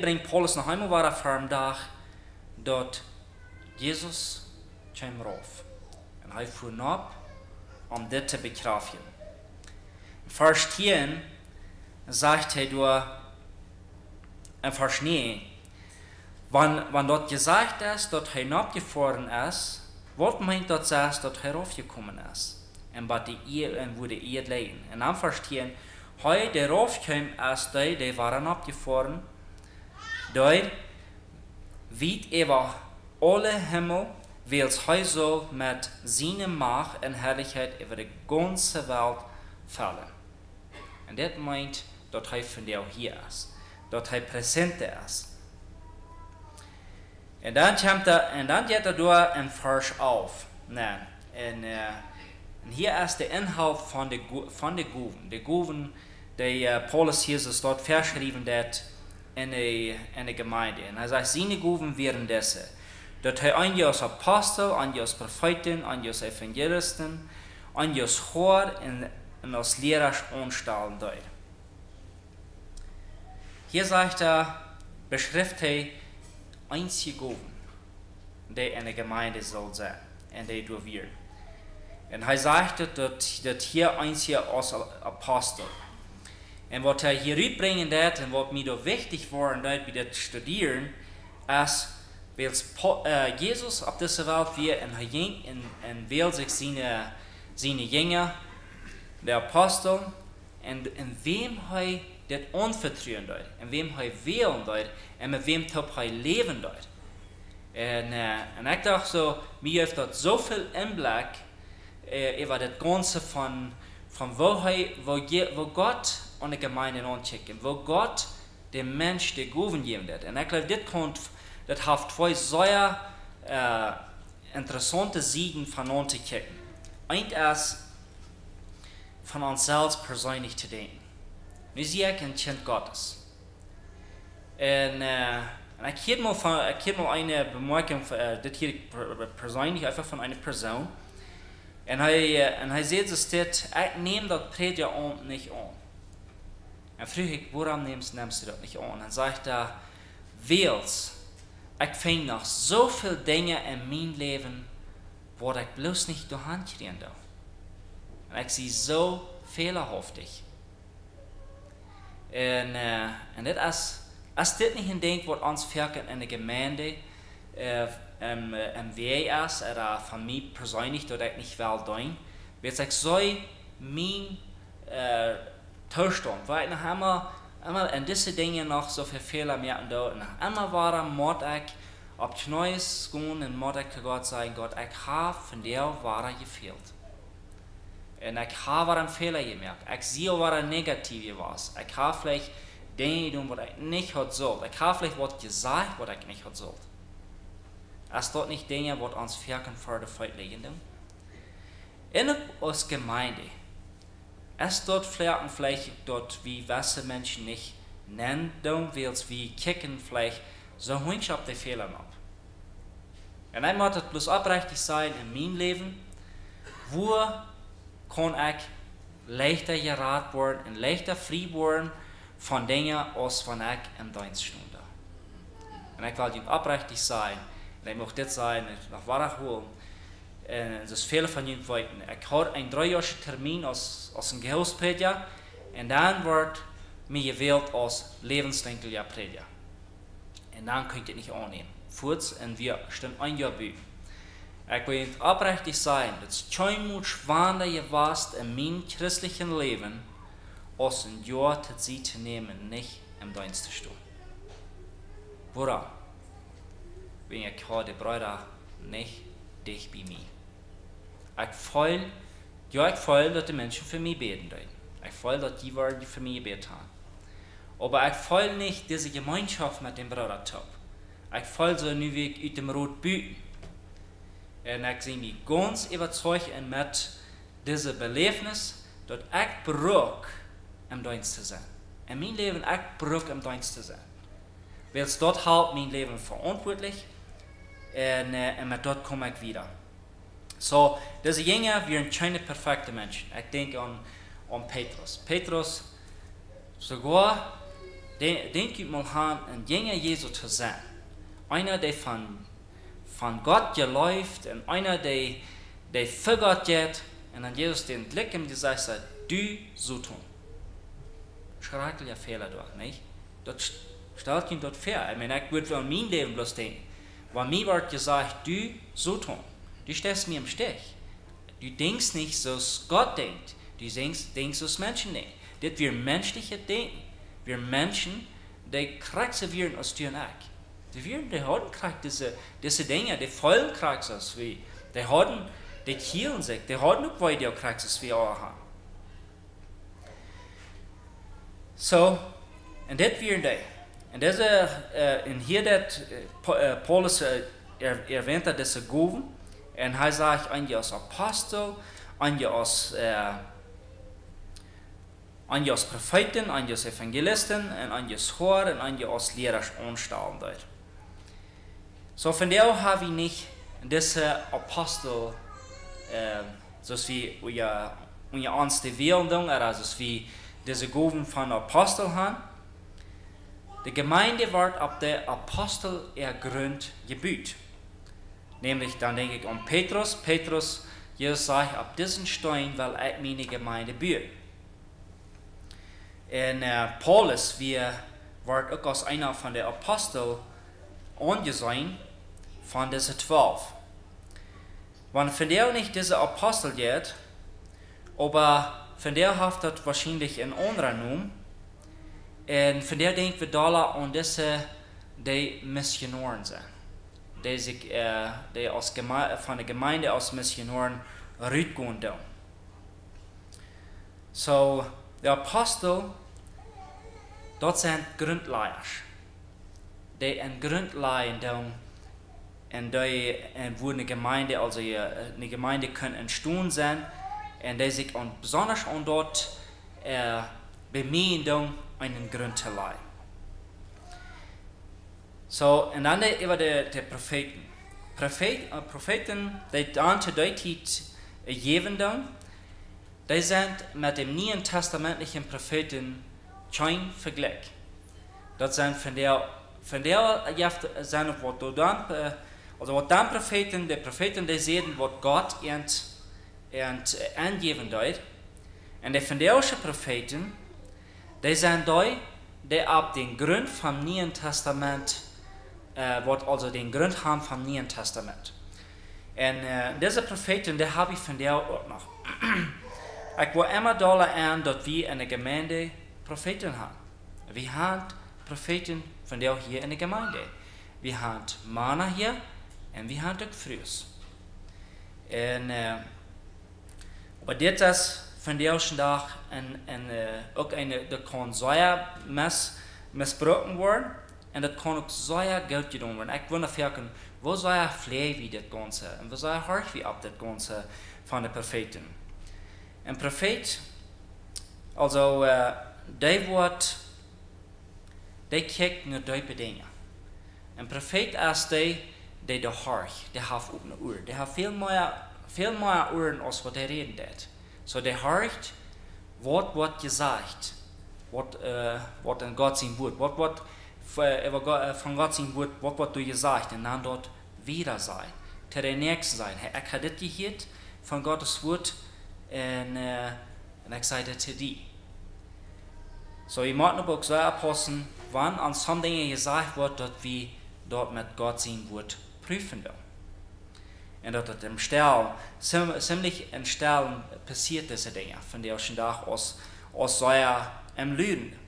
bringt Paulus noch einmal weiter vor dem Tag, dass Jesus kwam rauf. Und hij fuhr ab, dit te begraven. In Vers 10 sagt hij door, in Vers 9, wanneer dat gezegd is dat hij abgefahren is, wat meint dat zegt dat hij raufgekommen is? En wat die eer en wo de eer leiden. En in Vers 10, hij die raufkwam is die waren abgefahren, die wiet over alle Himmel, wils hij zal met zijn macht en herrlichheid over de ganze Welt vallen. En dat meint dat hij vandaag hier is, dat hij present is. En dan gaat er door in vers 11. Nee, en hier is de inhoud van de Gaben. De Gaben die Paulus hier so dort verschrieben hat in de Gemeinde. En hij zegt, zijn Gaben wären deze. Dat hij an als Apostel, an als Propheten, an als Evangelisten, an als Chor en als Lehrers anstellen deed. Hier sagt beschrijft hij einzige Gaben, die in der Gemeinde soll sein, und die durch wir. Und er sagt, dass hier einzige als Apostel. Und was er hier rüberbringen wird, und was mir da wichtig war, bei das Studieren, ist, weil Jesus auf dieser Welt wir und wählt sich seine Jünger, der Apostel, und wem er das anvertrauen dort, und wem er wählen dort, und mit wem er leben dort. Und ich dachte so, mir heeft dat zoveel Einblick über das Ganze von wo Gott an die Gemeinde anschaut, wo Gott dem Mensch die Gaben geben wird. Und ich glaube, das hat zwei sehr interessante Siegen von uns zu kicken. Eins ist, von uns selbst persönlich zu denken. Wir sind ein Kind Gottes. Und ich habe mal eine Bemerkung, das hier persönlich einfach von einer Person. Und er sagt es dit, ich nehme das Predigen nicht an. Und frage ich, warum nimmst du das nicht an? Und sagt er, weil ich finde noch so viele Dinge in meinem Leben, wo ich bloß nicht durch Hand kriegen darf. Und ich sehe so fehlerhaftig. Und das ist nicht ein Ding, was uns verkehrt in der Gemeinde im Weg ist, oder von mir persönlich, dass ich nicht will tun. Weil ich so mein Zustand, weil ich noch einmal Einmal in diese Dinge noch so viele Fehler merken da. Und einmal war muss ich auf die Neues gehen und muss ich Gott sagen, Gott, ich habe von dir war gefehlt. Und ich habe einen Fehler gemerkt. Ich sehe, was negativ war. Ich habe vielleicht Dinge getan, was ich nicht hat sollte. Ich habe vielleicht was gesagt, was ich nicht hat sollte. Es dort nicht Dinge, was uns verken für die Feit liegen. In uns Gemeinde, es dort vielleicht dort, wie weiße Menschen nicht nennen, willst, wie kicken vielleicht, so hunch ab die Fehler ab. Und ich muss bloß aufrichtig sein in meinem Leben, wo kann ich leichter geraten werden und leichter frei werden von Dingen, als wenn ich im Dienst stunde. Und ich will ihm aufrichtig sein, und ich möchte das sein, nach Wahrheit holen. Das ist viele von Ihnen weiten. Ich habe einen 3-jährigen Termin als ein Geholfsprediger und dann wird mir gewählt als lebenslänglicher Prediger. Und dann könnt ihr nicht annehmen. Kurz, und wir stehen ein Jahr bei. Ich will Ihnen aufrichtig sein, dass es kein schwander gewast in meinem christlichen Leben, als ein Jahr sie zu nehmen, nicht im Dienst zu stehen. Woran? Wenn ich heute Brüder nicht dich bei mir. Ich fühle, dass die Menschen für mich beten wollen. Ich fühle, dass die wollen, die für mich beten haben. Aber ich fühle nicht diese Gemeinschaft mit dem Bruder top. Ich fühle so nu wie ich aus dem Rot büten. Und ich sehe mich ganz überzeugt mit diesem Belebnis, dass ich brauche, im Dienst zu sein. In meinem Leben, ich brauche, im Dienst zu sein. Weil es dort halt mein Leben verantwortlich und mit dort komme ich wieder. So, diese Jünger waren keine perfekten Menschen. Ich denke an Petrus. Petrus, sogar, denke ich mal an, ein Jünger Jesu zu sein. Einer, der von Gott geläuft und einer, der für Gott geht und dann Jesus den Blick ihm gesagt hat, du so tun. Schrecklicher Fehler dort, nicht? Dort stellt ihn dort fair. Ich meine, ich würde an mein Leben bloß denken. Weil mir wird gesagt, du so tun. Du stehst mir im Stich. Du denkst nicht, so es Gott denkt. Du denkst, so es Menschen denken. Das wir menschliche denken. Wir Menschen, die kriegen wir aus dir nach. Die haben diese Dinge, die vollen kriegen als wir. Die killen sich. Die haben nicht weiter kriegen als wir auch haben. So, und das wir die. Und in hier dat Paulus erwähnt diese Gaben, und er sagt, einige als Apostel, einige als Propheten, einige als Evangelisten, und einige als Chor, und einige als Lehrer anstellen dort. So von der habe ich nicht diese Apostel, so wie unsere ernste Wählung, oder so wie diese Gaben von Apostel haben. Die Gemeinde wird auf der Apostel gegründet gebaut. Nämlich, dann denke ich an Petrus. Petrus, Jesus sagt, auf diesen Stein will ich meine Gemeinde bauen. Und Paulus wird auch als einer von den Aposteln angesehen von diesen 12. Wenn von der nicht dieser Apostel geht, aber von der hat das wahrscheinlich einen anderen Namen. Und von der denken wir da an diese, die Missionaren sind. Die von der Gemeinde als Missionaren rausgehen. So, die Apostel, dort sind Grundleiter. Die in Grundleiter und wo eine Gemeinde, also eine Gemeinde kann entstehen sein, und die sich besonders an dort bemühen, einen Grund zu leihen. So, und dann über die Propheten. Propheten, die dann zu der Zeit gegeben haben, die sind mit dem Neuen Testamentlichen Propheten kein Vergleich. Das sind von der sind was dann Propheten, die Propheten, die sehen, was Gott angeben wird. Und die von der Propheten, die sind die ab den Grund vom Neuen Testament, also den Grund haben vom Neuen Testament. Und diese Propheten, die habe ich von der auch noch. Ich will immer an, dass wir in der Gemeinde Propheten haben. Wir haben Propheten von der hier in der Gemeinde. Wir haben Männer hier und wir haben auch Frühs. Und aber das ist von der Tag auch das kann sehr missbrauchen werden und das kann auch sehr gut getan werden. Ich wundere mich, wo sehr fleh wie das Ganze und wo sehr hart wie ab das Ganze von den Propheten. Ein Prophet, also der kijkt naar die dingen. Een profeet is die de hart, die heeft ook een oor. Die heeft veel meer oren als wat hij reden deed. So der hart wat gezegd, wat in God zijn woord, wat van God zijn woord, wat du gezegd en dan dort wieder zijn. Ter de nächste zijn. Ik heb dit gehoord van Gottes woord en ik zei dit te die. So je moet ook zo oppassen, wann an some dingen gezegd wordt dat we dort met God zijn woord prüfen willen. En dat het im Stellen, ziemlich in Stellen passiert diese Dinge, von der ich dag als so im Lüden.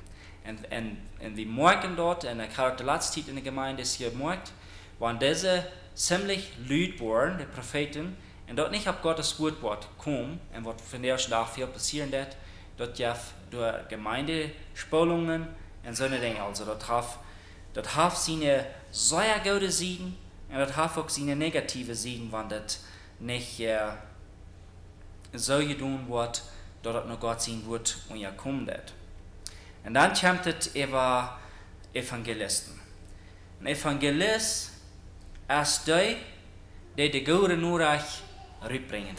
En wir merken dort, en ik had de laatste tijd in de gemeinde is gemerkt, wann diese ziemlich lüd worden, die Propheten, en dat niet op Gottes woord komen, en wat von der ich dag veel passieren deed, dat je door Gemeindespulungen en zo'n dingen, also dat heeft zijn sehr gute Siegen, en dat heeft ook zijn negatieve Siegen, want dat niet zo gedaan wordt, dat het naar God zijn woord en je komt. En dan komt het over evangelisten. Een evangelist is die de goede nodig uitbrengen.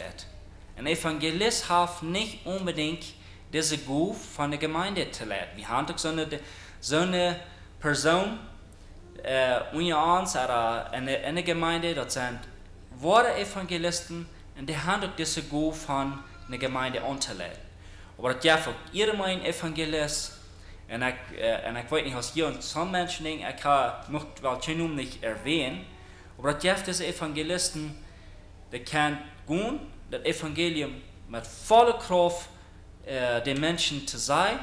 Een evangelist heeft niet unbedingt deze goef van de gemeinde te leiden. We hebben ook zo'n persoon onder ons in de gemeinde, dat zijn ware evangelisten en die hebben ook deze goef van de gemeinde aan te leiden. Maar dat is ook iedereen een evangelist. En ik weet niet, als hier zo'n mensen denken, ik mocht wel geen noem niet erwähnen, maar dat is deze evangelisten, die kan gaan, dat evangelium met volle kracht de mensen te zijn,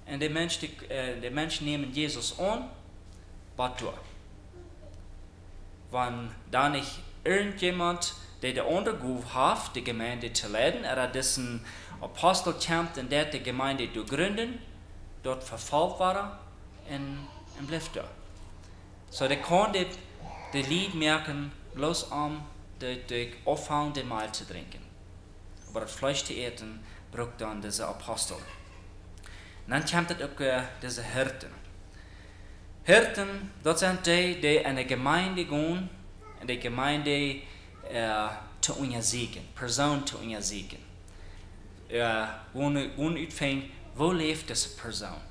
en de mensen nemen Jezus aan, wat door. Want dan niet irgendjemand, die de ondergoed heeft, de gemeinde te leiden, er is een apostel komt en dat de gemeinde te gründen, dort vervolgd waren en bleef daar. So de kon de lied merken, bloos om de opvallende maal te drinken. Maar het vlees te eten, braucht dan deze apostel. En dan komt het ook deze hirten. Hirten, dat zijn die in de gemeinde gaan, en de gemeinde te onderzoeken, persoon te onderzoeken. Gewoon uitvinden, wo leeft deze persoon?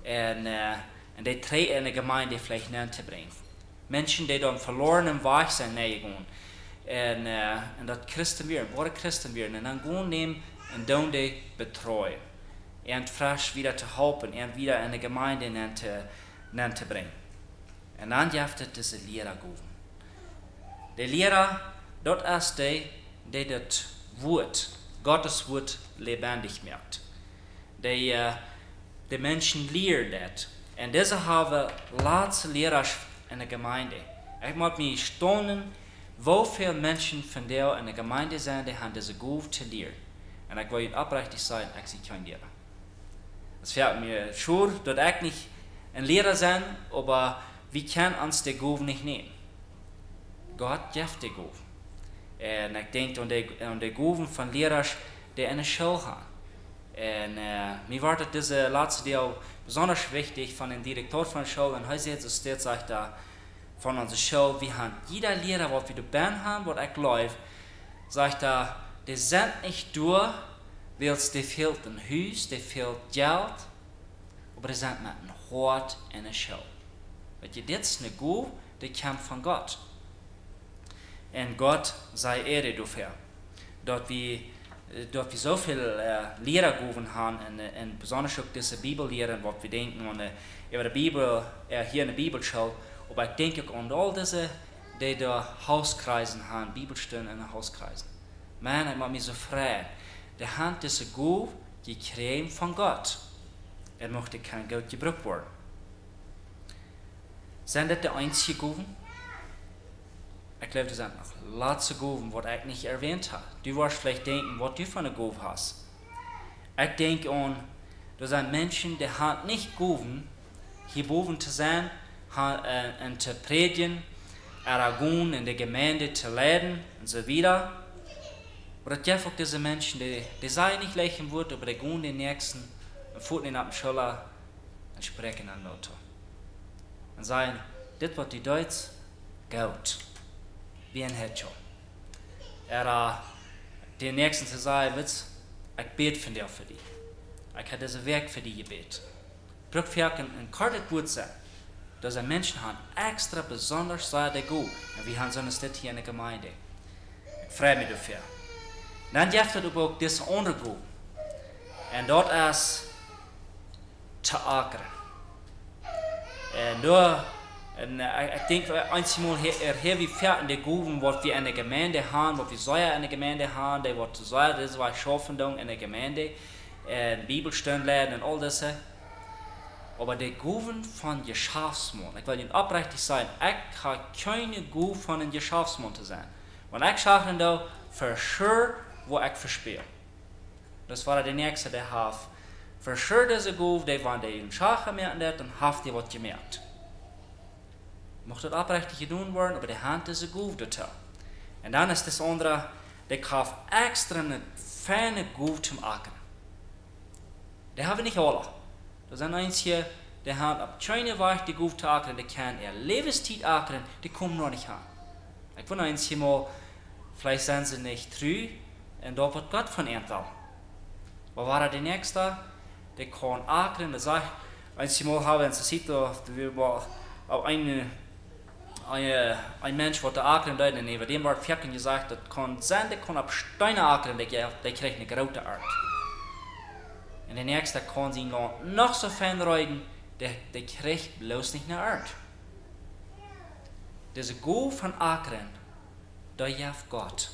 En die treden in de gemeinde vielleicht naar te brengen. Mensen die dan verloren en weg zijn naar je gaan. En dat christen weer, worden christen weer. En dan gewoon nemen en dan die betreuen. En frisch wieder te helpen en wieder in de gemeinde naar te brengen. En dan heeft het deze leraar gegeven. De leraar, dat is die dat woord, Gottes woord lebendig maakt. Die mensen leren dat. En deze hebben laatste leraars in de gemeinde. Ik moet me staunen, hoeveel mensen van daar in de gemeinde zijn die hebben deze goef te leren. En ik wil je oprecht zeggen, ik zie geen leraar. Het fällt mir schwer, dat ik niet een leraar ben, maar we kunnen ons de goef niet nemen. God geeft de goef. En ik denk aan de goeven van leraars die in de school gaan. En mir wordt het deze laatste deel besonders wichtig van een directeur van de school. En hij zegt zo steeds daar van onze school, we hebben jeder leraar wat we erbij hebben, wat ik geloof, zegt daar, die zijn niet door, wils die fehlt een huis, die fehlt geld, maar die zijn met een hart in de school. Weet je, dit is een goe, die komt van God. En God sei Ehre dafür, dat we zoveel leerergoven hebben en besonders ook deze Bibelleren, wat we denken over de Bibel, hier in de Bibelschool, maar ik denk ook aan al deze die de Hauskreisen hebben, Bibelstunden en Hauskreisen. Man, ik maak me zo vrij. De hand deze goe gekregen van God. möchte kein Geld gebraucht werden. Sind das die einzigen Gaben? Ich glaube, das sind noch letzte Gaben, was ich nicht erwähnt habe. Du wirst vielleicht denken, was du für eine Gabe hast. Ich denke an, da sind Menschen, die haben nicht Gaben, hier oben zu sein und zu predigen, Aragon in der Gemeinde zu leiten und so weiter. Aber das gibt auch diese Menschen, die sagen nicht gleich ein Wort, aber die gehen den Nächsten und führen ihn auf den Schulter und sprechen an Leute. Und sagen, das was die Deutsch, gut. Wie ein Hedgehog. Den Nächsten zu sagen, ich bete von dir für dich. Ich habe dieses Werk für dich gebetet. Braucht für ein kurzes Wort sein, dass ein Menschen haben extra besonders sei der gut. Und wir haben so eine Stadt hier in der Gemeinde. Ich freue mich dafür. Dann gibt es auch diese andere Gut. Und dort ist zu ackern. Und ich denke, einmal hier wie fertig die Gruben, was wir in der Gemeinde haben, was wir sollen in der Gemeinde haben, die was sollen, das war Schaffendung in der Gemeinde, Bibelstunden lernen und all das. Aber die Gruben von Geschäftsmann, ich will Ihnen aufrichtig sagen, ich habe keine Gruben von einem Geschäftsmann zu sein. Wenn ich sage, da, für sure, wo ich verspiele. Das war der Nächste, der hat für sure diese Gruben, die waren die in Schachen merken, dann hat die was gemerkt. Mocht das aufrichtig getan werden, aber die Hand ist gut dazu. Und dann ist das andere, der kauft extra eine feine Gut zum Ackern. Die haben nicht alle. Das sind einige, die haben ab keine Weise die Gut zu ackern, die können ihr Lebenszeit ackern, die kommen noch nicht an. Ich will einige mal, vielleicht sind sie nicht treu, und da wird Gott von ihnen will. Aber war der Nächste, der kann ackern, der sagt, einige Mal haben sie sieht, ein Mensch, der ackern will, neben dem wird Ferken gesagt, das kann sein, der kann auf Steine ackern, der kriegt eine große Art. Und der Nächste kann sie noch so fein reiten, der kriegt bloß nicht eine Art. Diese Go von ackern, da hilft Gott,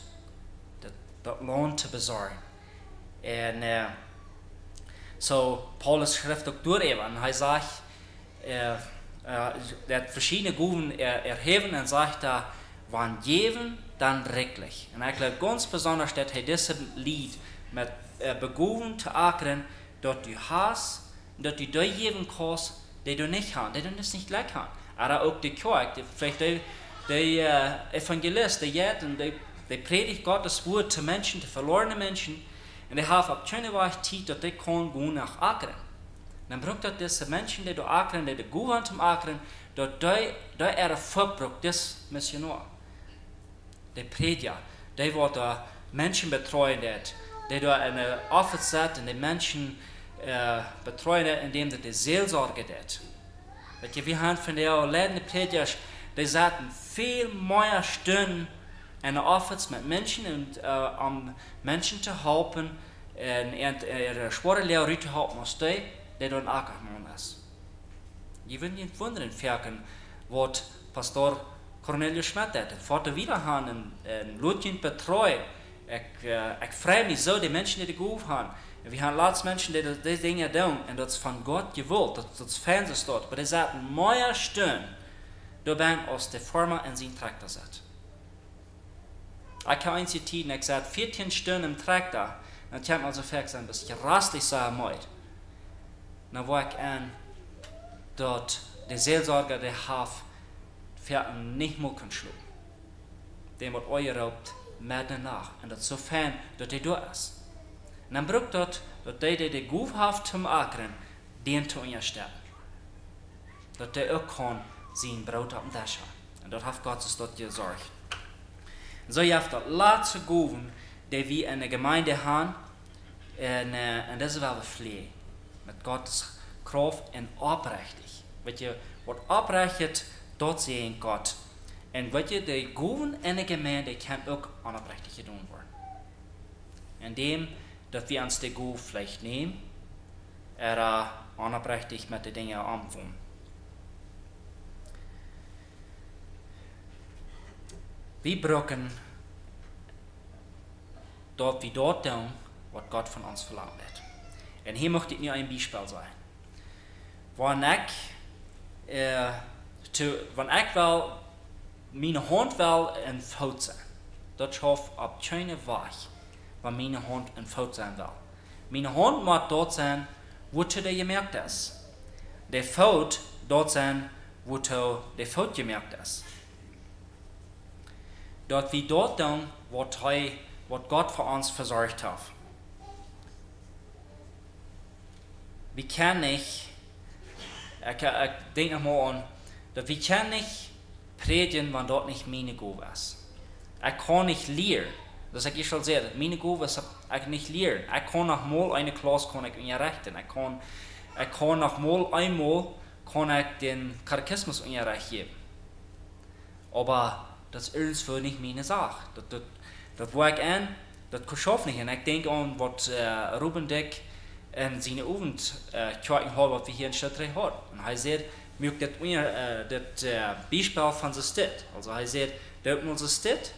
das lohnt zu besorgen. Und so Paulus schreibt auch durch, und er sagt, der hat verschiedene Gruben erheben und sagt da, wann geben, dann reglich. Und ich glaube ganz besonders, dass er dieses Lied mit Begruben zu ackern, dort du hast, dort du die geben kannst, die du nicht hast, die du das nicht gleich hast. Aber auch die Kirche, vielleicht der Evangelist, der jetzt und der predigt Gottes Wort zu Menschen, zu verlorenen Menschen, und die haben auf keine Weise Zeit, dass die können gehen nach ackern. Dann braucht das diese Menschen, die ackern, die gut haben zum Ackern, dort ihre Vorbraucht des Missionar. Die Prediger, die da Menschen betreuen, die da eine Office set und die Menschen betreuen, indem die Seelsorge tut. Wir haben von den leitenden Prediger, die sagten viel mehr Stunden in der Office mit Menschen und um Menschen zu helfen, und ihre Sportlehrer zu helfen, als die dort ackermann ist. Je will nicht wundern, Ferken, was Pastor Cornelius Schmidt hat. Vater wieder haben und Ludwig betreut. Ich freue mich so, die Menschen, die gut haben. Wir haben lots Menschen, die diese Dinge tun, und das ist von Gott gewollt, das Fernsehen dort. Aber die sagten, mehr Stunden, da bin aus der Firma in seinen Traktor setzt. Ich habe einige Zeit, ich sagte, 14 Stunden im Traktor, und ich habe also gesagt, dass ich rastlich sein möchte. Dann war ich an, dort der Seelsorger, der hat Ferken nicht mehr schlagen. Den wird euch raubt, mehr danach. Und das ist so fern, dass der da ist. Und dann braucht dort, dass die gut haben zum Ackern, den zu unterstellen. Dass der auch kann, sein Brot auf dem Tisch haben. Und dort hat Gott sich dort gesorgt. Und so habt ihr letzte Gaben, die wir in der Gemeinde haben, und das werden wir pflegen. Mit Gottes Kraft und aufrichtig. Weet je, wat oprecht, dort sehen Gott. Und weet je, die Gaben in der Gemeinde kann auch unaufrichtig getan werden. Indem, dass wir uns die Gaben vielleicht nehmen, unaufrichtig mit den Dingen umgehen. Wir brauchen dort wie dort tun, was Gott von uns verlangt hat. Und hier möchte ich nur ein Beispiel sein. wanneer ik wel mijn hand wel een fout zijn. Dat schaf op keine weg, waar mijn hand een fout zijn wil. Mijn hand moet dort zijn, wo du de gemerkt is. De fout dort zijn, wo du de fout gemerkt is. Dat we dort doen, wat Gott voor ons verzorgd heeft. We kunnen niet, ik denk nog maar aan, dat we kunnen niet predigen, wanneer dat niet mijn Gabe is. Ik kan niet leren. Dus ik zal zeggen, mijn Gabe is ik niet leren. Ik kan nog mal eine Klasse kan ik unterrichten. Ik kan nog mal einmal kan ik den Katechismus unterrichten. Aber dat is irgendwo nicht meine Sache. Dat waar ik aan, dat kan ik niet. En ik denk aan wat Ruben Dick in zijn avond kijken had, wat we hier in Steinreich hadden. En hij zei, mögt dat Beispiel van zijn stad. Also hij zei, dat onze stad,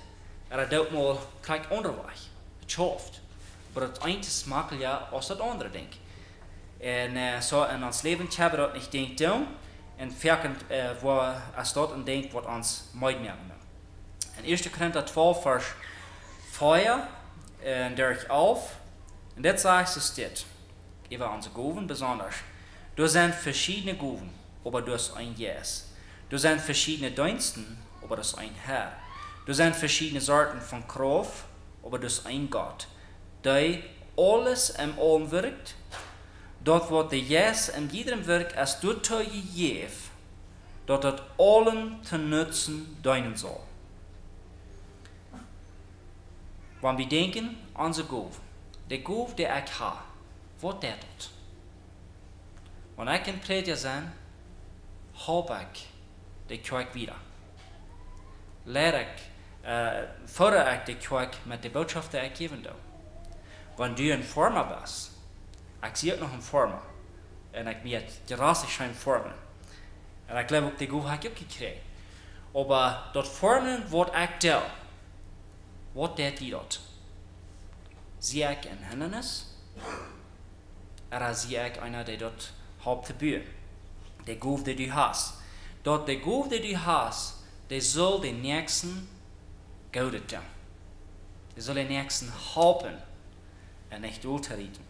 dat mal kijk onderweg. Het schaft. Maar het ene smaakt ja als het andere, denk ik. En zo in ons leven hebben we dat niet denkt doen. En verkend, als dat een denkt wat ons meidmerken. In 1. Korinther 12, vers 4 en 11. En dat zegt ze dit. Über onze Gaben besonders. Du sind verschiedene Gaben, aber du hast ein Jes. Du sind verschiedene Diensten, aber du hast ein Herr. Du sind verschiedene Sorten von Kraft, aber du hast ein Gott. Der alles im Allem wirkt. Dort wordt de Jes in jedem Werk als du te gegeven, dat het allen ten nutzen dienen soll. Wanneer we denken aan onze Gaben, de Gabe die ik heb, wat deed dat? Wanneer ik een prediker ben, heb ik de kerk wieder. Leer ik, vorder ik de kerk met de boodschap die ik geven doe. Wanneer du een vormer bent, ik zie het nog een vormer, en ik ben gerassig zijn vormen. En ik geloof ook de Gabe heb ik ook gekregen. Maar dat vormen wat ik doe, wat deed die dat? Zie ik een hindernis? Oder zie ik einer die dat houdt te buren? De Gabe die du hast. Dat de Gabe die du hast, die soll den nächsten gouden doen. Die soll den nächsten helpen en nicht unterrichten.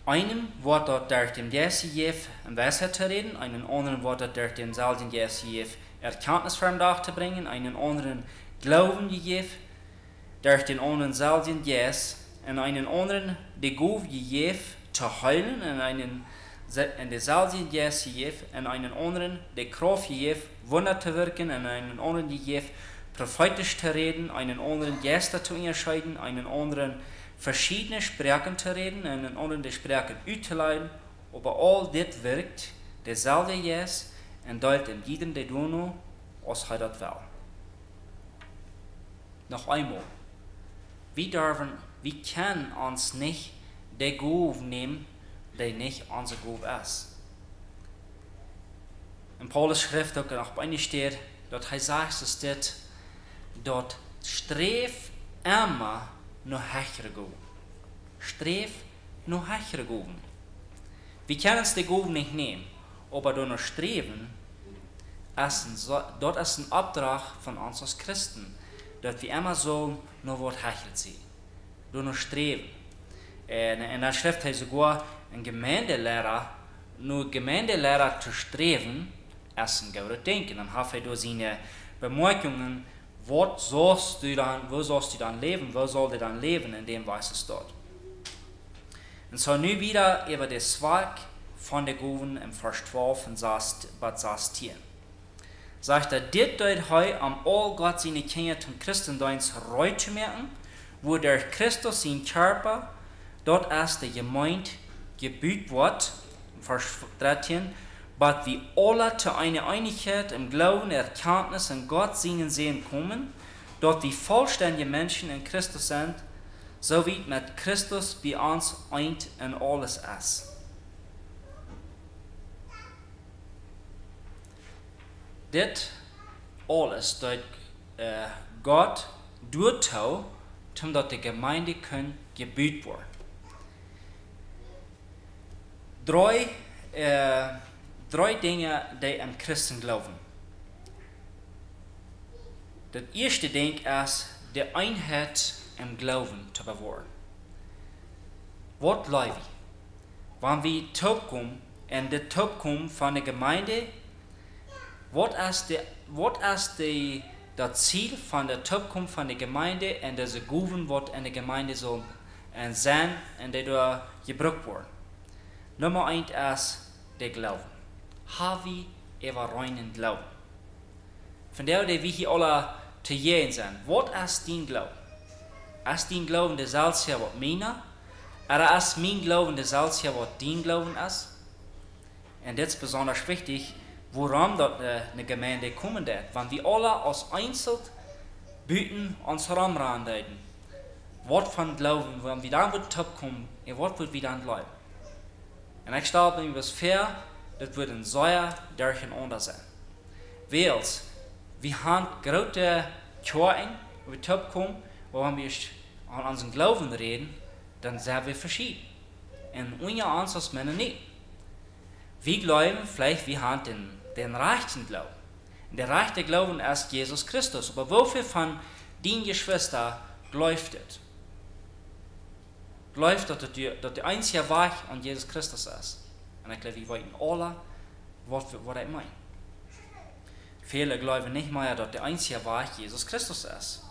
Einem wordt dat durch den Jesu geef een Weisheit te reden, einen anderen wordt dat durch den selben Jesu geef Erkenntnis voor hem dag te brengen, einen anderen Glauben gegeven, durch den anderen selben Jes, en einen anderen de Gabe gegeven te heilen, en dezelfde Jes gegeven, en einen anderen de Kraft gegeven, Wunder te werken, en einen anderen gegeven, prophetisch te reden, einen anderen Gäste te unterscheiden, einen anderen verschiedene Sprachen te reden, en einen anderen de Sprachen uitzuleiden, aber all dit werkt dezelfde Jes, en delt in jedem de dono, als hij dat wil. Noch einmal, wir können uns nicht die Gabe nehmen, die nicht unsere Gabe ist. In Paulus schrift ook nog bij steht, dat hij zegt is dit, dat streef immer naar hechere Gaben. Streef naar hechere Gaben. Wir können uns die Gabe nicht nehmen, aber danach streben, dat ist ein Auftrag von uns als Christen. Dat we immer so naar wat hechelt zien. Door nog streven. En dan schrijft hij sogar een Gemeindelehrer te streven, is een goede denken. Dan heeft hij door zijn bemerkingen, wo sollst du dan leven, wo soll du dan leven, in dem weiß es dort. En zo nu wieder über das Zweig von der Gaben im Vers 12 und Vers 10. Sagt dit deut hij am all Gott seine Kinder zum Christendienst reu zu merken, wo der Christus sein Körper, dort erst der Gemeinde gebüht wird, Vers 13, but wie alle zu einer Einigkeit im Glauben, Erkenntnis und Gott seinen Sehen kommen, dort die vollständige Menschen in Christus sind, so wie mit Christus bei uns eint in alles ist. Dit alles dat Gott doet, omdat de Gemeinde kan gebaut worden. Drei Dinge, die am Christen glauben. Das erste Ding ist, die Einheit im Glauben zu bewahren. Was glauben wir? Wenn wir zurückkommen in die Zukunft von der Gemeinde, was ist das Ziel von der Zukunft von der Gemeinde und diese Gaben, was in der Gemeinde so sein und die da gebraucht werden? Nummer 1 ist der Glauben. Haben wir über reinen Glauben? Von der, die wir hier alle zu jeden sind, was ist dein Glauben? Ist dein Glauben derselbe, was meiner? Oder ist mein Glauben derselbe, was dein Glauben ist? Und das ist besonders wichtig, woran dort eine Gemeinde kommen wird. Wenn wir alle als Einzelne beten uns heranreden, was von Glauben, wenn wir dann mit Top kommen, was wird wir dann glauben? Und ich glaube, mir was fair, das wird ein Säuer durcheinander sein. Weil wir haben große Kirchen, wo wir Top kommen, wo wenn wir an unseren Glauben reden, dann sind wir verschieden. Und unter uns als Mennoniten. Wir glauben, vielleicht wir haben den rechten Glauben. Der rechte Glauben ist Jesus Christus. Aber wofür von den Geschwistern glaubt es? Glaubt, dass der einzige Weg an Jesus Christus ist. Und ich glaube, wir wollen alle, was er meint. Viele glauben nicht mehr, dass der einzige Weg Jesus Christus ist.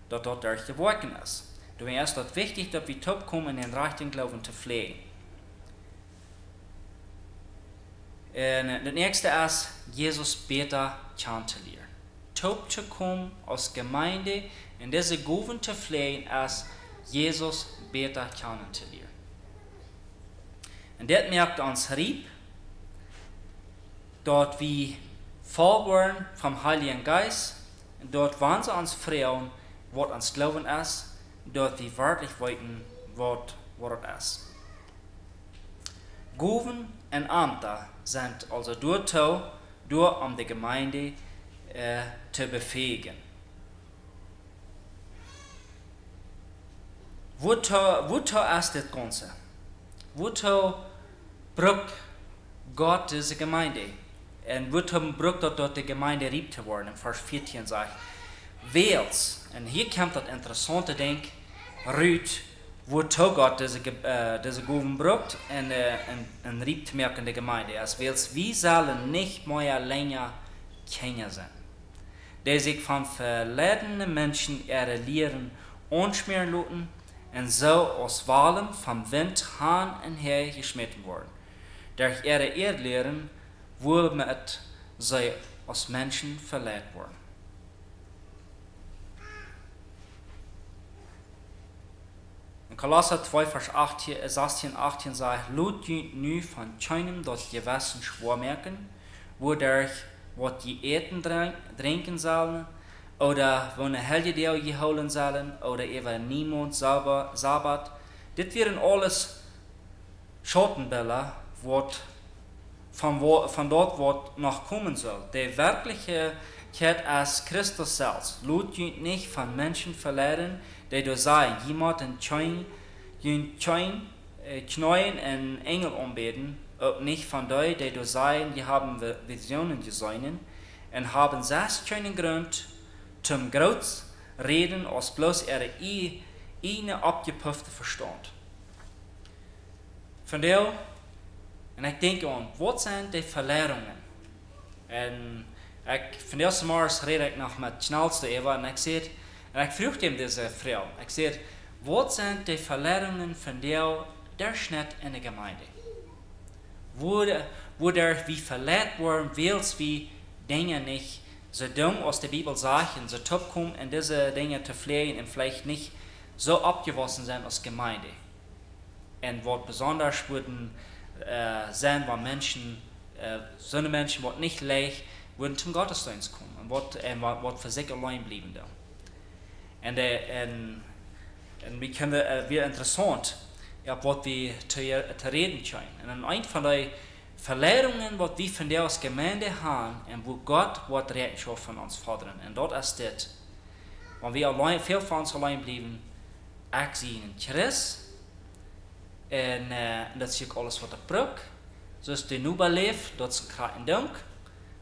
Dass dort durch die Worten ist. Darum ist es wichtig, dass wir zurückkommen, in den rechten Glauben zu pflegen. Und das nächste ist, Jesus besser kennenzulernen. Zurückzukommen aus Gemeinde, in diese Gaben zu pflegen, ist Jesus besser kennenzulernen. Und das merkt uns rieb, dort wir voll werden vom Heiligen Geist, und dort waren sie uns fragen, was uns Glauben ist, dort wir wirklich wissen, was es ist. Gaben und Ämter sind also durch um die Gemeinde zu befähigen. Wozu ist das Ganze? Wozu braucht Gott diese Gemeinde? Und wozu braucht dort die Gemeinde rieb zu werden? Im Vers 14 sagt, weils, und hier kommt das interessante Ding, Rüd, wozu Gott diese Gaben braucht und rieb zu merken in der Gemeinde. Als wir sollen nicht mehr länger Kinder sein, die sich von verledenen Menschen ihre Lehren anschmieren lassen und so aus Wahlen vom Wind hin und her geschmissen wurden. Durch ihre Erdlehren womit sie aus Menschen verlehrt wurden. In Kolosser 2, Vers 16, 18 sagt, Lut nu von keinem das Gewissen schwor merken, wodurch was die Eten trinken sollen, oder wo eine Helgedeel geholen sollen, oder eben niemand Sabbat. Das wären alles Schattenbilder, von dort, was noch kommen soll. Die Wirklichkeit als Christus selbst. Lut nicht von Menschen verlehren, die du sagen, jemand in Knien und Engel anbeten, auch nicht von denen, die du sagen, die haben Visionen gesehen und haben das keinen Grund zum Groß reden, als bloß ihre eine abgepuffte Verstand. Von der, und ich denke an, was sind die Verlehrungen? Und von der Mal rede ich noch mit Schnellste Eva und ich fragte ihm diese Frau, ich sage, was sind die Verlehrungen von der Schnitt in der Gemeinde? Wodurch wir verlehrt wurden, weil wir Dinge nicht so dumm aus der Bibel sagen, so top kommen, in diese Dinge zu pflegen und vielleicht nicht so abgewaschen sind als Gemeinde. Und was besonders würden sein, wenn Menschen, so eine Menschen, die nicht leicht, würden zum Gottesdienst kommen und was für sich allein blieben da. Und wir können wieder interessant, ja, was wir zu reden können. Und eine von den Verlehrungen, was wir von der als Gemeinde haben, und wo Gott wird Rechenschaft von uns fordern. Und dort ist das, wenn wir allein, viel von uns allein blieben, ik zie een Christ. En dat zie ik alles wat ik bruk. Zoals de nu leeft, dat is een kracht en dank.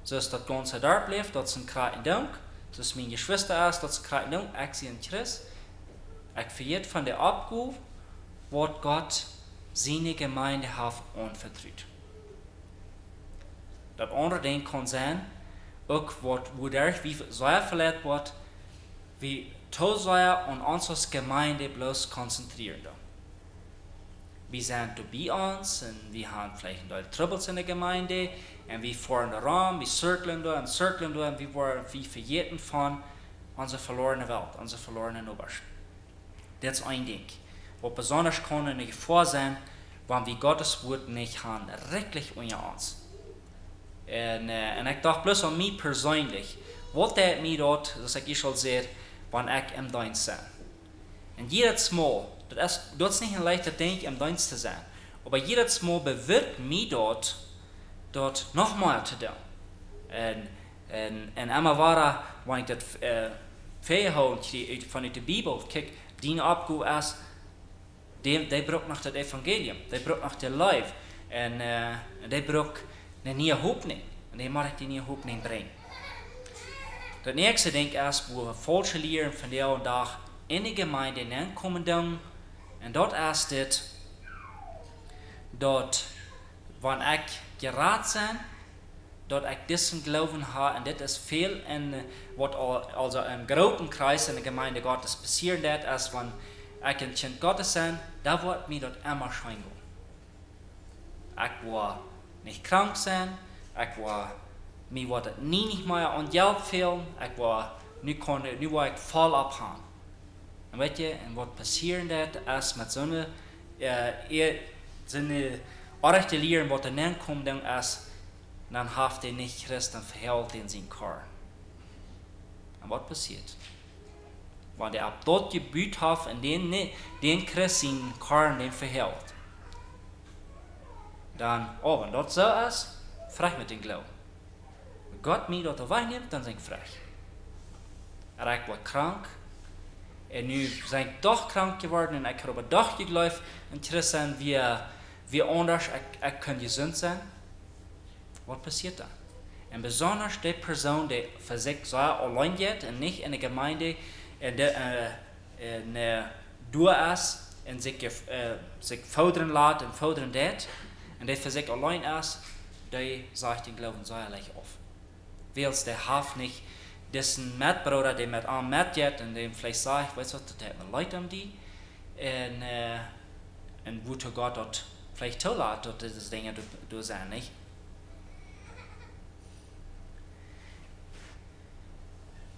Zoals dat ganze dorp leeft, dat is een kracht en dank. Zoals mijn geschwister is, dat is een kracht en dank. Ik zie een Christ. Ik vergeet van de opgave wat God zijn Gemeinde heeft aanvertrouwd. Dat andere ding kan zijn, ook wat woedelig wie zeer verleid wordt, wie te zeer aan onze Gemeinde bloos concentreren. Wir sind bei uns und wir haben vielleicht ein paar Troubles in der Gemeinde und wir fahren da rum, wir cirkeln da und wir werden wie vergeten von unserer verlorenen Welt, unserer verlorenen Obersten. Das ist ein Ding. Was besonders kann eine Gefahr sein, wenn wir Gottes Wort nicht haben, wirklich unter uns. Und ich dachte bloß an mich persönlich, was das mir dort, dass ich schon sehe, wenn ich im Dienst bin. Und jedes Mal, dat is niet een leichter ding om dienst te zijn. Maar jedes Mal bewirkt mij dat nogmaals te doen. En immer waar, wanneer ik dat verhoud vanuit de Bibel, kijk, die opgave is, die braucht nach das Evangelium, die braucht nach der Life. En die braucht eine neue Hoffnung. En die mag ik die neue Hoffnung brengen. Das nächste ding is, wo wir falsche Lehren von der und Tag in de Gemeinde hineinkommen doen. En dat is dit, dat wanneer ik geraad ben, dat ik diesen geloven heb, en dit is veel in wat also im großen Kreis in der Gemeinde Gottes passiert dat, als wanneer ik een kind Gottes ben, da wordt mir dat immer schön gehen. Ik wil niet krank zijn, mir wordt het niet meer aan geld veel, nu wil ik vol opgaan. En weet je, en wat passiert dat als met zo'n orechte leren wat er dan komt, dan heeft hij niet Christ en verheld in zijn kar. En wat passiert? Wanneer hij op dat gebied heeft en den Christ zijn kar den verheld. Dan, wenn dat zo is, vraag met den Glauben. Wenn Gott mij dat wegneemt, dan ben ik vrij. Ik word krank. En nu ben ik toch krank geworden en ik heb op een dag geglaubt en Christ zijn wie anders, ik kan gezond zijn. Wat passiert dan? En besonders die persoon die voor zich zo alleen gaat en niet in de gemeinde door is en zich voederen laat en voederen deed en die voor zich alleen is, die zegt den Glauben zo erg af. Wils die heeft niet diesen Mitbruder, der mit einem mitgeht und dem vielleicht sagt, weißt du, das hat mir leid um die und wo Gott dort vielleicht zulässt, dass diese Dinge durch sein, nicht?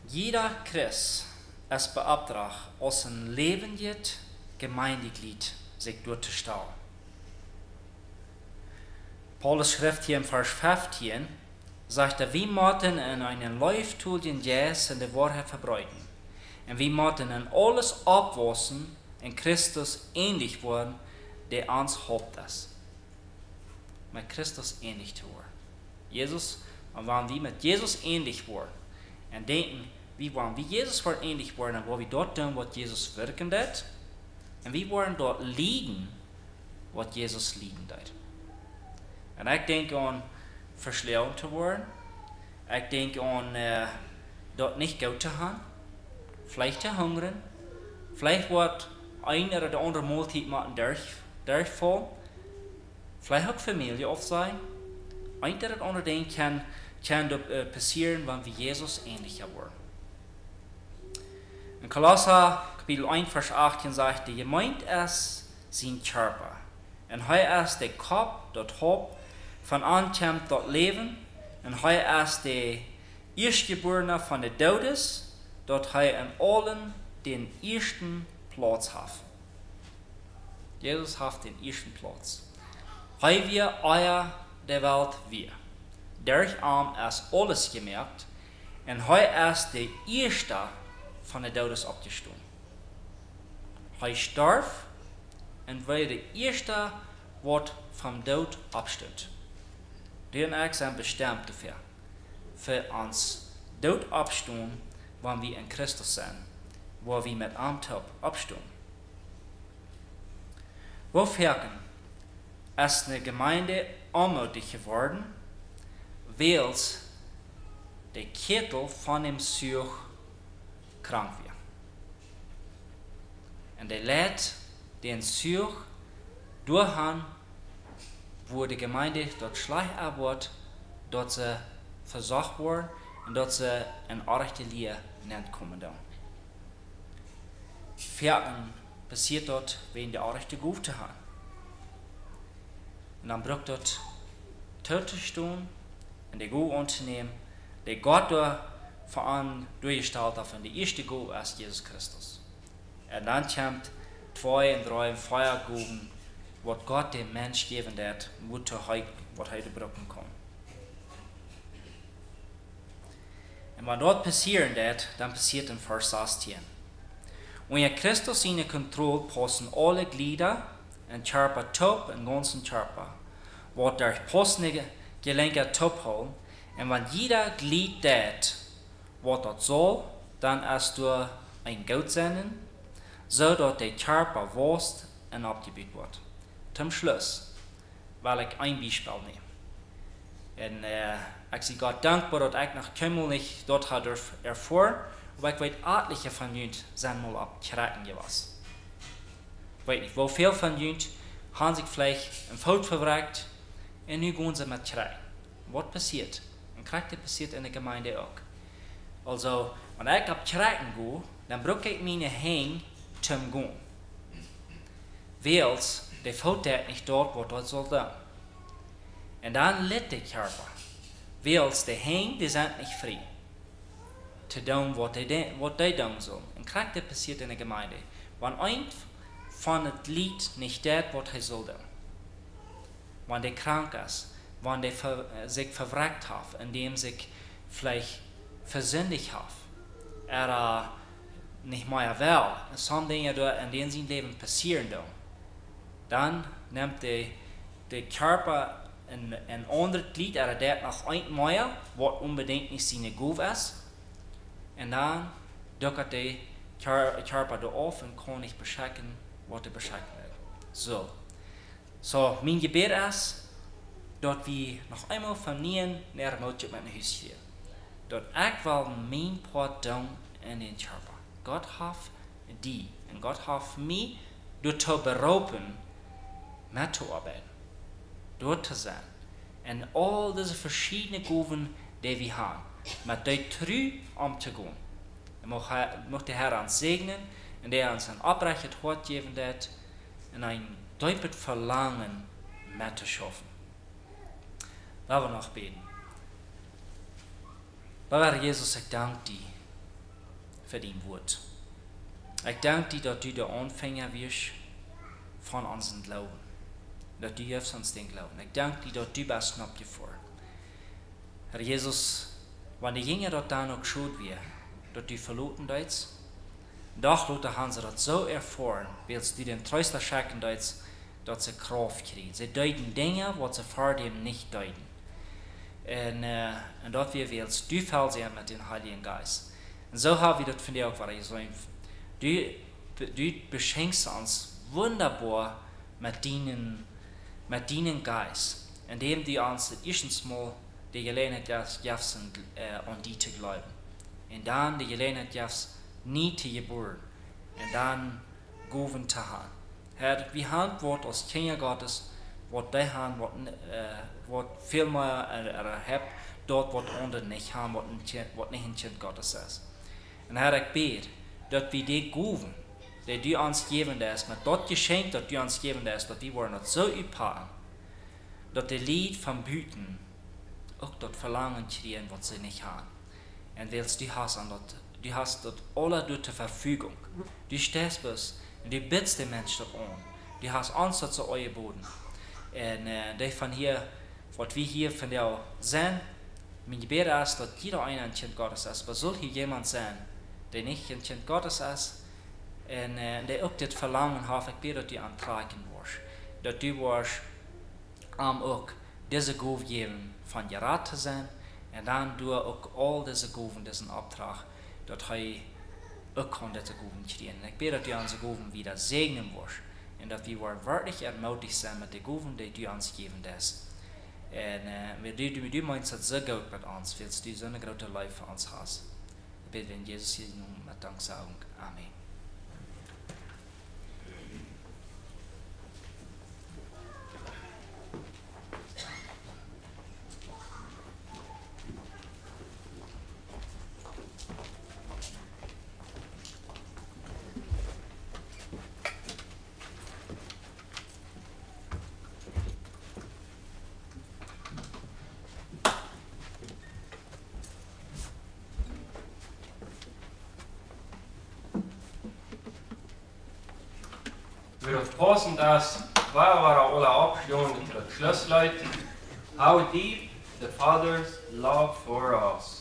Jeder Christ ist beauftragt, aus einem lebendigen Gemeindeglied sich durchzustellen. Paulus schreibt hier im Vers 15, sagt er, wir müssen in einen Leuchtturm Jas in der Wahrheit verbreiten. Und wir müssen in alles abwaschen, in Christus ähnlich werden, der uns Haupt ist. Mit Christus ähnlich zu werden. Jesus, und wenn wir mit Jesus ähnlich werden, und denken, wie wollen wir Jesus werden ähnlich werden, und wo wir dort tun, was Jesus wirken wird, und wir wollen dort liegen, was Jesus liegen wird. Und ich denke an versleeuwd te worden. Ik denk aan dat niet goed te gaan. Vielleicht te hungeren. Vielleicht wordt een of de andere maaltijd maken durchvallen. Vielleicht ook familie of zijn. Een of het andere ding kan passieren, wanneer we Jezus ähnlicher worden. In Kolosser Kapitel 1 Vers 18 sagt, die Gemeinde ist sein Körper. Und hij ist der Kopf, das Haupt, von ankommt das Leben, und hij ist der Erstgeborene von den Toten, dass hij in allen den ersten Platz hat. Jesus hat den ersten Platz. Hij wir euer der Welt wir. Durch ihn ist alles gemerkt, und hij ist der Erste von den Toten abgestanden. Hij starb, und war der Erste, wat vom Tod abstund. Die en ik zijn bestemd dafür. Für uns Tod abstund, wanneer wir in Christus zijn, wo wir mit am Tod abstund. Wofür ist eine Gemeinde armütig geworden, weil der Kittel von dem Such krank wird. Und der lädt den Such durchhaben, wo die Gemeinde dort schlecht arbeitet, dort sie versorgt worden und dort sie eine echte Lehre nicht kommen. Vierten passiert dort, wenn die echte Gute haben. Und dann braucht dort Töte stehen und die Gute unternehmen, der Gott vor allem durchgestellt hat von der erste Gute als Jesus Christus. Und dann kommt 2 und 3 Feuergruben, was Gott dem Mensch geben wird, was heute brauchen kann. Und wenn dort passieren wird, dann passiert in Vers 16. Und in Christus in der Kontrolle passen alle Glieder und Körper top und ganzen Körper, was durch passende Gelenke top holen. Und wenn jeder Glied tät, was das soll, dann ist du ein Gott senden, so dass der Körper wächst und abgebaut wird. Zum Schluss will ich ein Beispiel nehmen. Und ich bin Gott dankbar, dass ich noch keinmal nicht dort erfahren, aber ich weiß, etliche von uns sind mal abgeraten gewesen. Ich weiß nicht, wie viele von uns haben sich vielleicht im Fout verwirkt und nun gehen sie mit Kreien. Was passiert? Und das passiert in der Gemeinde auch. Also, wenn ich abgeraten gehe, dann brauche ich meine Hände zum Gehen. Weil der Fout nicht dort, wo dort soll sein. Und dann litt der Körper. Weil die Hände, die sind nicht frei. Zu tun, was die tun sollen. Und das passiert in der Gemeinde. Wenn ein von dem Glied nicht tut, was er soll tun. Wenn der krank ist, wenn der sich verwirkt hat, indem sich vielleicht versündigt hat, er nicht mehr will, so Dinge, in denen sein Leben passieren, dann nimmt der Körper ein anderes Glied, er tut noch ein mehr, was unbedingt nicht seine Gabe ist, und dann duckert der Körper da auf und kann nicht beschenken, was er beschenken will. So, mein Gebet ist, dass wir noch einmal von Nien nach Motiv mit dem Haus gehen. Dass ich will mein Part tun in den Körper. Gott hat die und Gott hat mich dazu berufen, mitzuarbeiten, dort zu sein. Und all diese verschiedenen Gaben, die wir haben, mit der Treu umzugehen. Ich möchte der Herr uns segnen und der uns ein abrechtes Wort geben wird und ein deutliches Verlangen mitzuschaffen. Lassen wir noch beten. Herr Jesus, ich danke dir für dein Wort. Ich danke dir, dass du der Anfänger wirst von unserem Glauben. Dass du hilfst uns den Glauben. Ich danke dir, dass du bist knapp vor. Herr Jesus, wenn die Jünger dort da noch geschaut werden, dass du verloren deitst, doch Leute haben sie das so erfahren, weil sie den Tröster schenken deitst, dass sie Kraft kriegen. Sie deuten Dinge, was sie vor dem nicht deuten. Und dort wir willst, du fällst sie mit dem Heiligen Geist. Und so haben wir das von dir auch, was ich so. Du beschenkst uns wunderbar mit deinem Geist, indem du uns das erste Mal die Gelegenheit gibst, an die zu glauben. Und dann die Gelegenheit gibst, nie zu geboren. Und dann Gaben zu haben. Herr, wir haben Wort aus Kinder Gottes, was die haben, was viel mehr erhebt, dort, was andere nicht haben, was nicht ein Kind Gottes ist. Und Herr, ich bete, dass wir die Gaben, die du uns geben hast, mit dort Geschenk, das du uns geben hast, dass wir wollen das so üben, dass die Lied vom Büten auch dort Verlangen kriegen, was sie nicht haben. Und willst du hast dort alle durch zur Verfügung. Du stehst bis und du bittest den Menschen dort an. Du hast uns dort zu euch Boden. Und die von hier, was wir hier von dir sehen, mein Gebet ist, dass jeder ein Kind Gottes ist. Aber soll hier jemand sein, der nicht ein Kind Gottes ist, und der auch das Verlangen hat, ich bete, dass du antragen wirst. Dass du wirst auch diese Gabe geben, von dir Rat zu sein, und dann du auch all diese Gaben, diesen Auftrag, dass er auch diese Gaben kriegen. Ich bete, dass du unsere Gaben wieder segnen wirst. En dat we wirklich ermutigt zijn met de gaven die du ons gegeven hast. En met du meinst het zo goed met ons, weil du zo'n grote liefde voor ons hast. Ik bid in Jezus' naam met dankzegging. Amen. Wieder passend aus, waar waren alle opgestaan tot het Schlusslied. How deep the Father's love for us.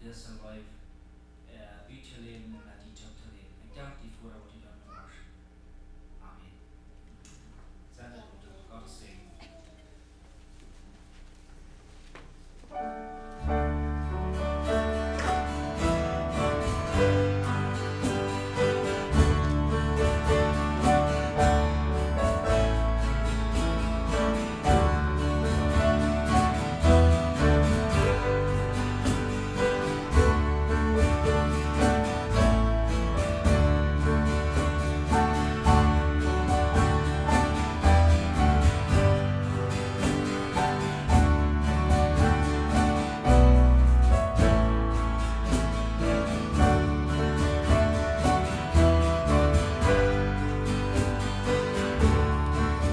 Deze life uit te leven en met die te leven. Ik dank die voor wat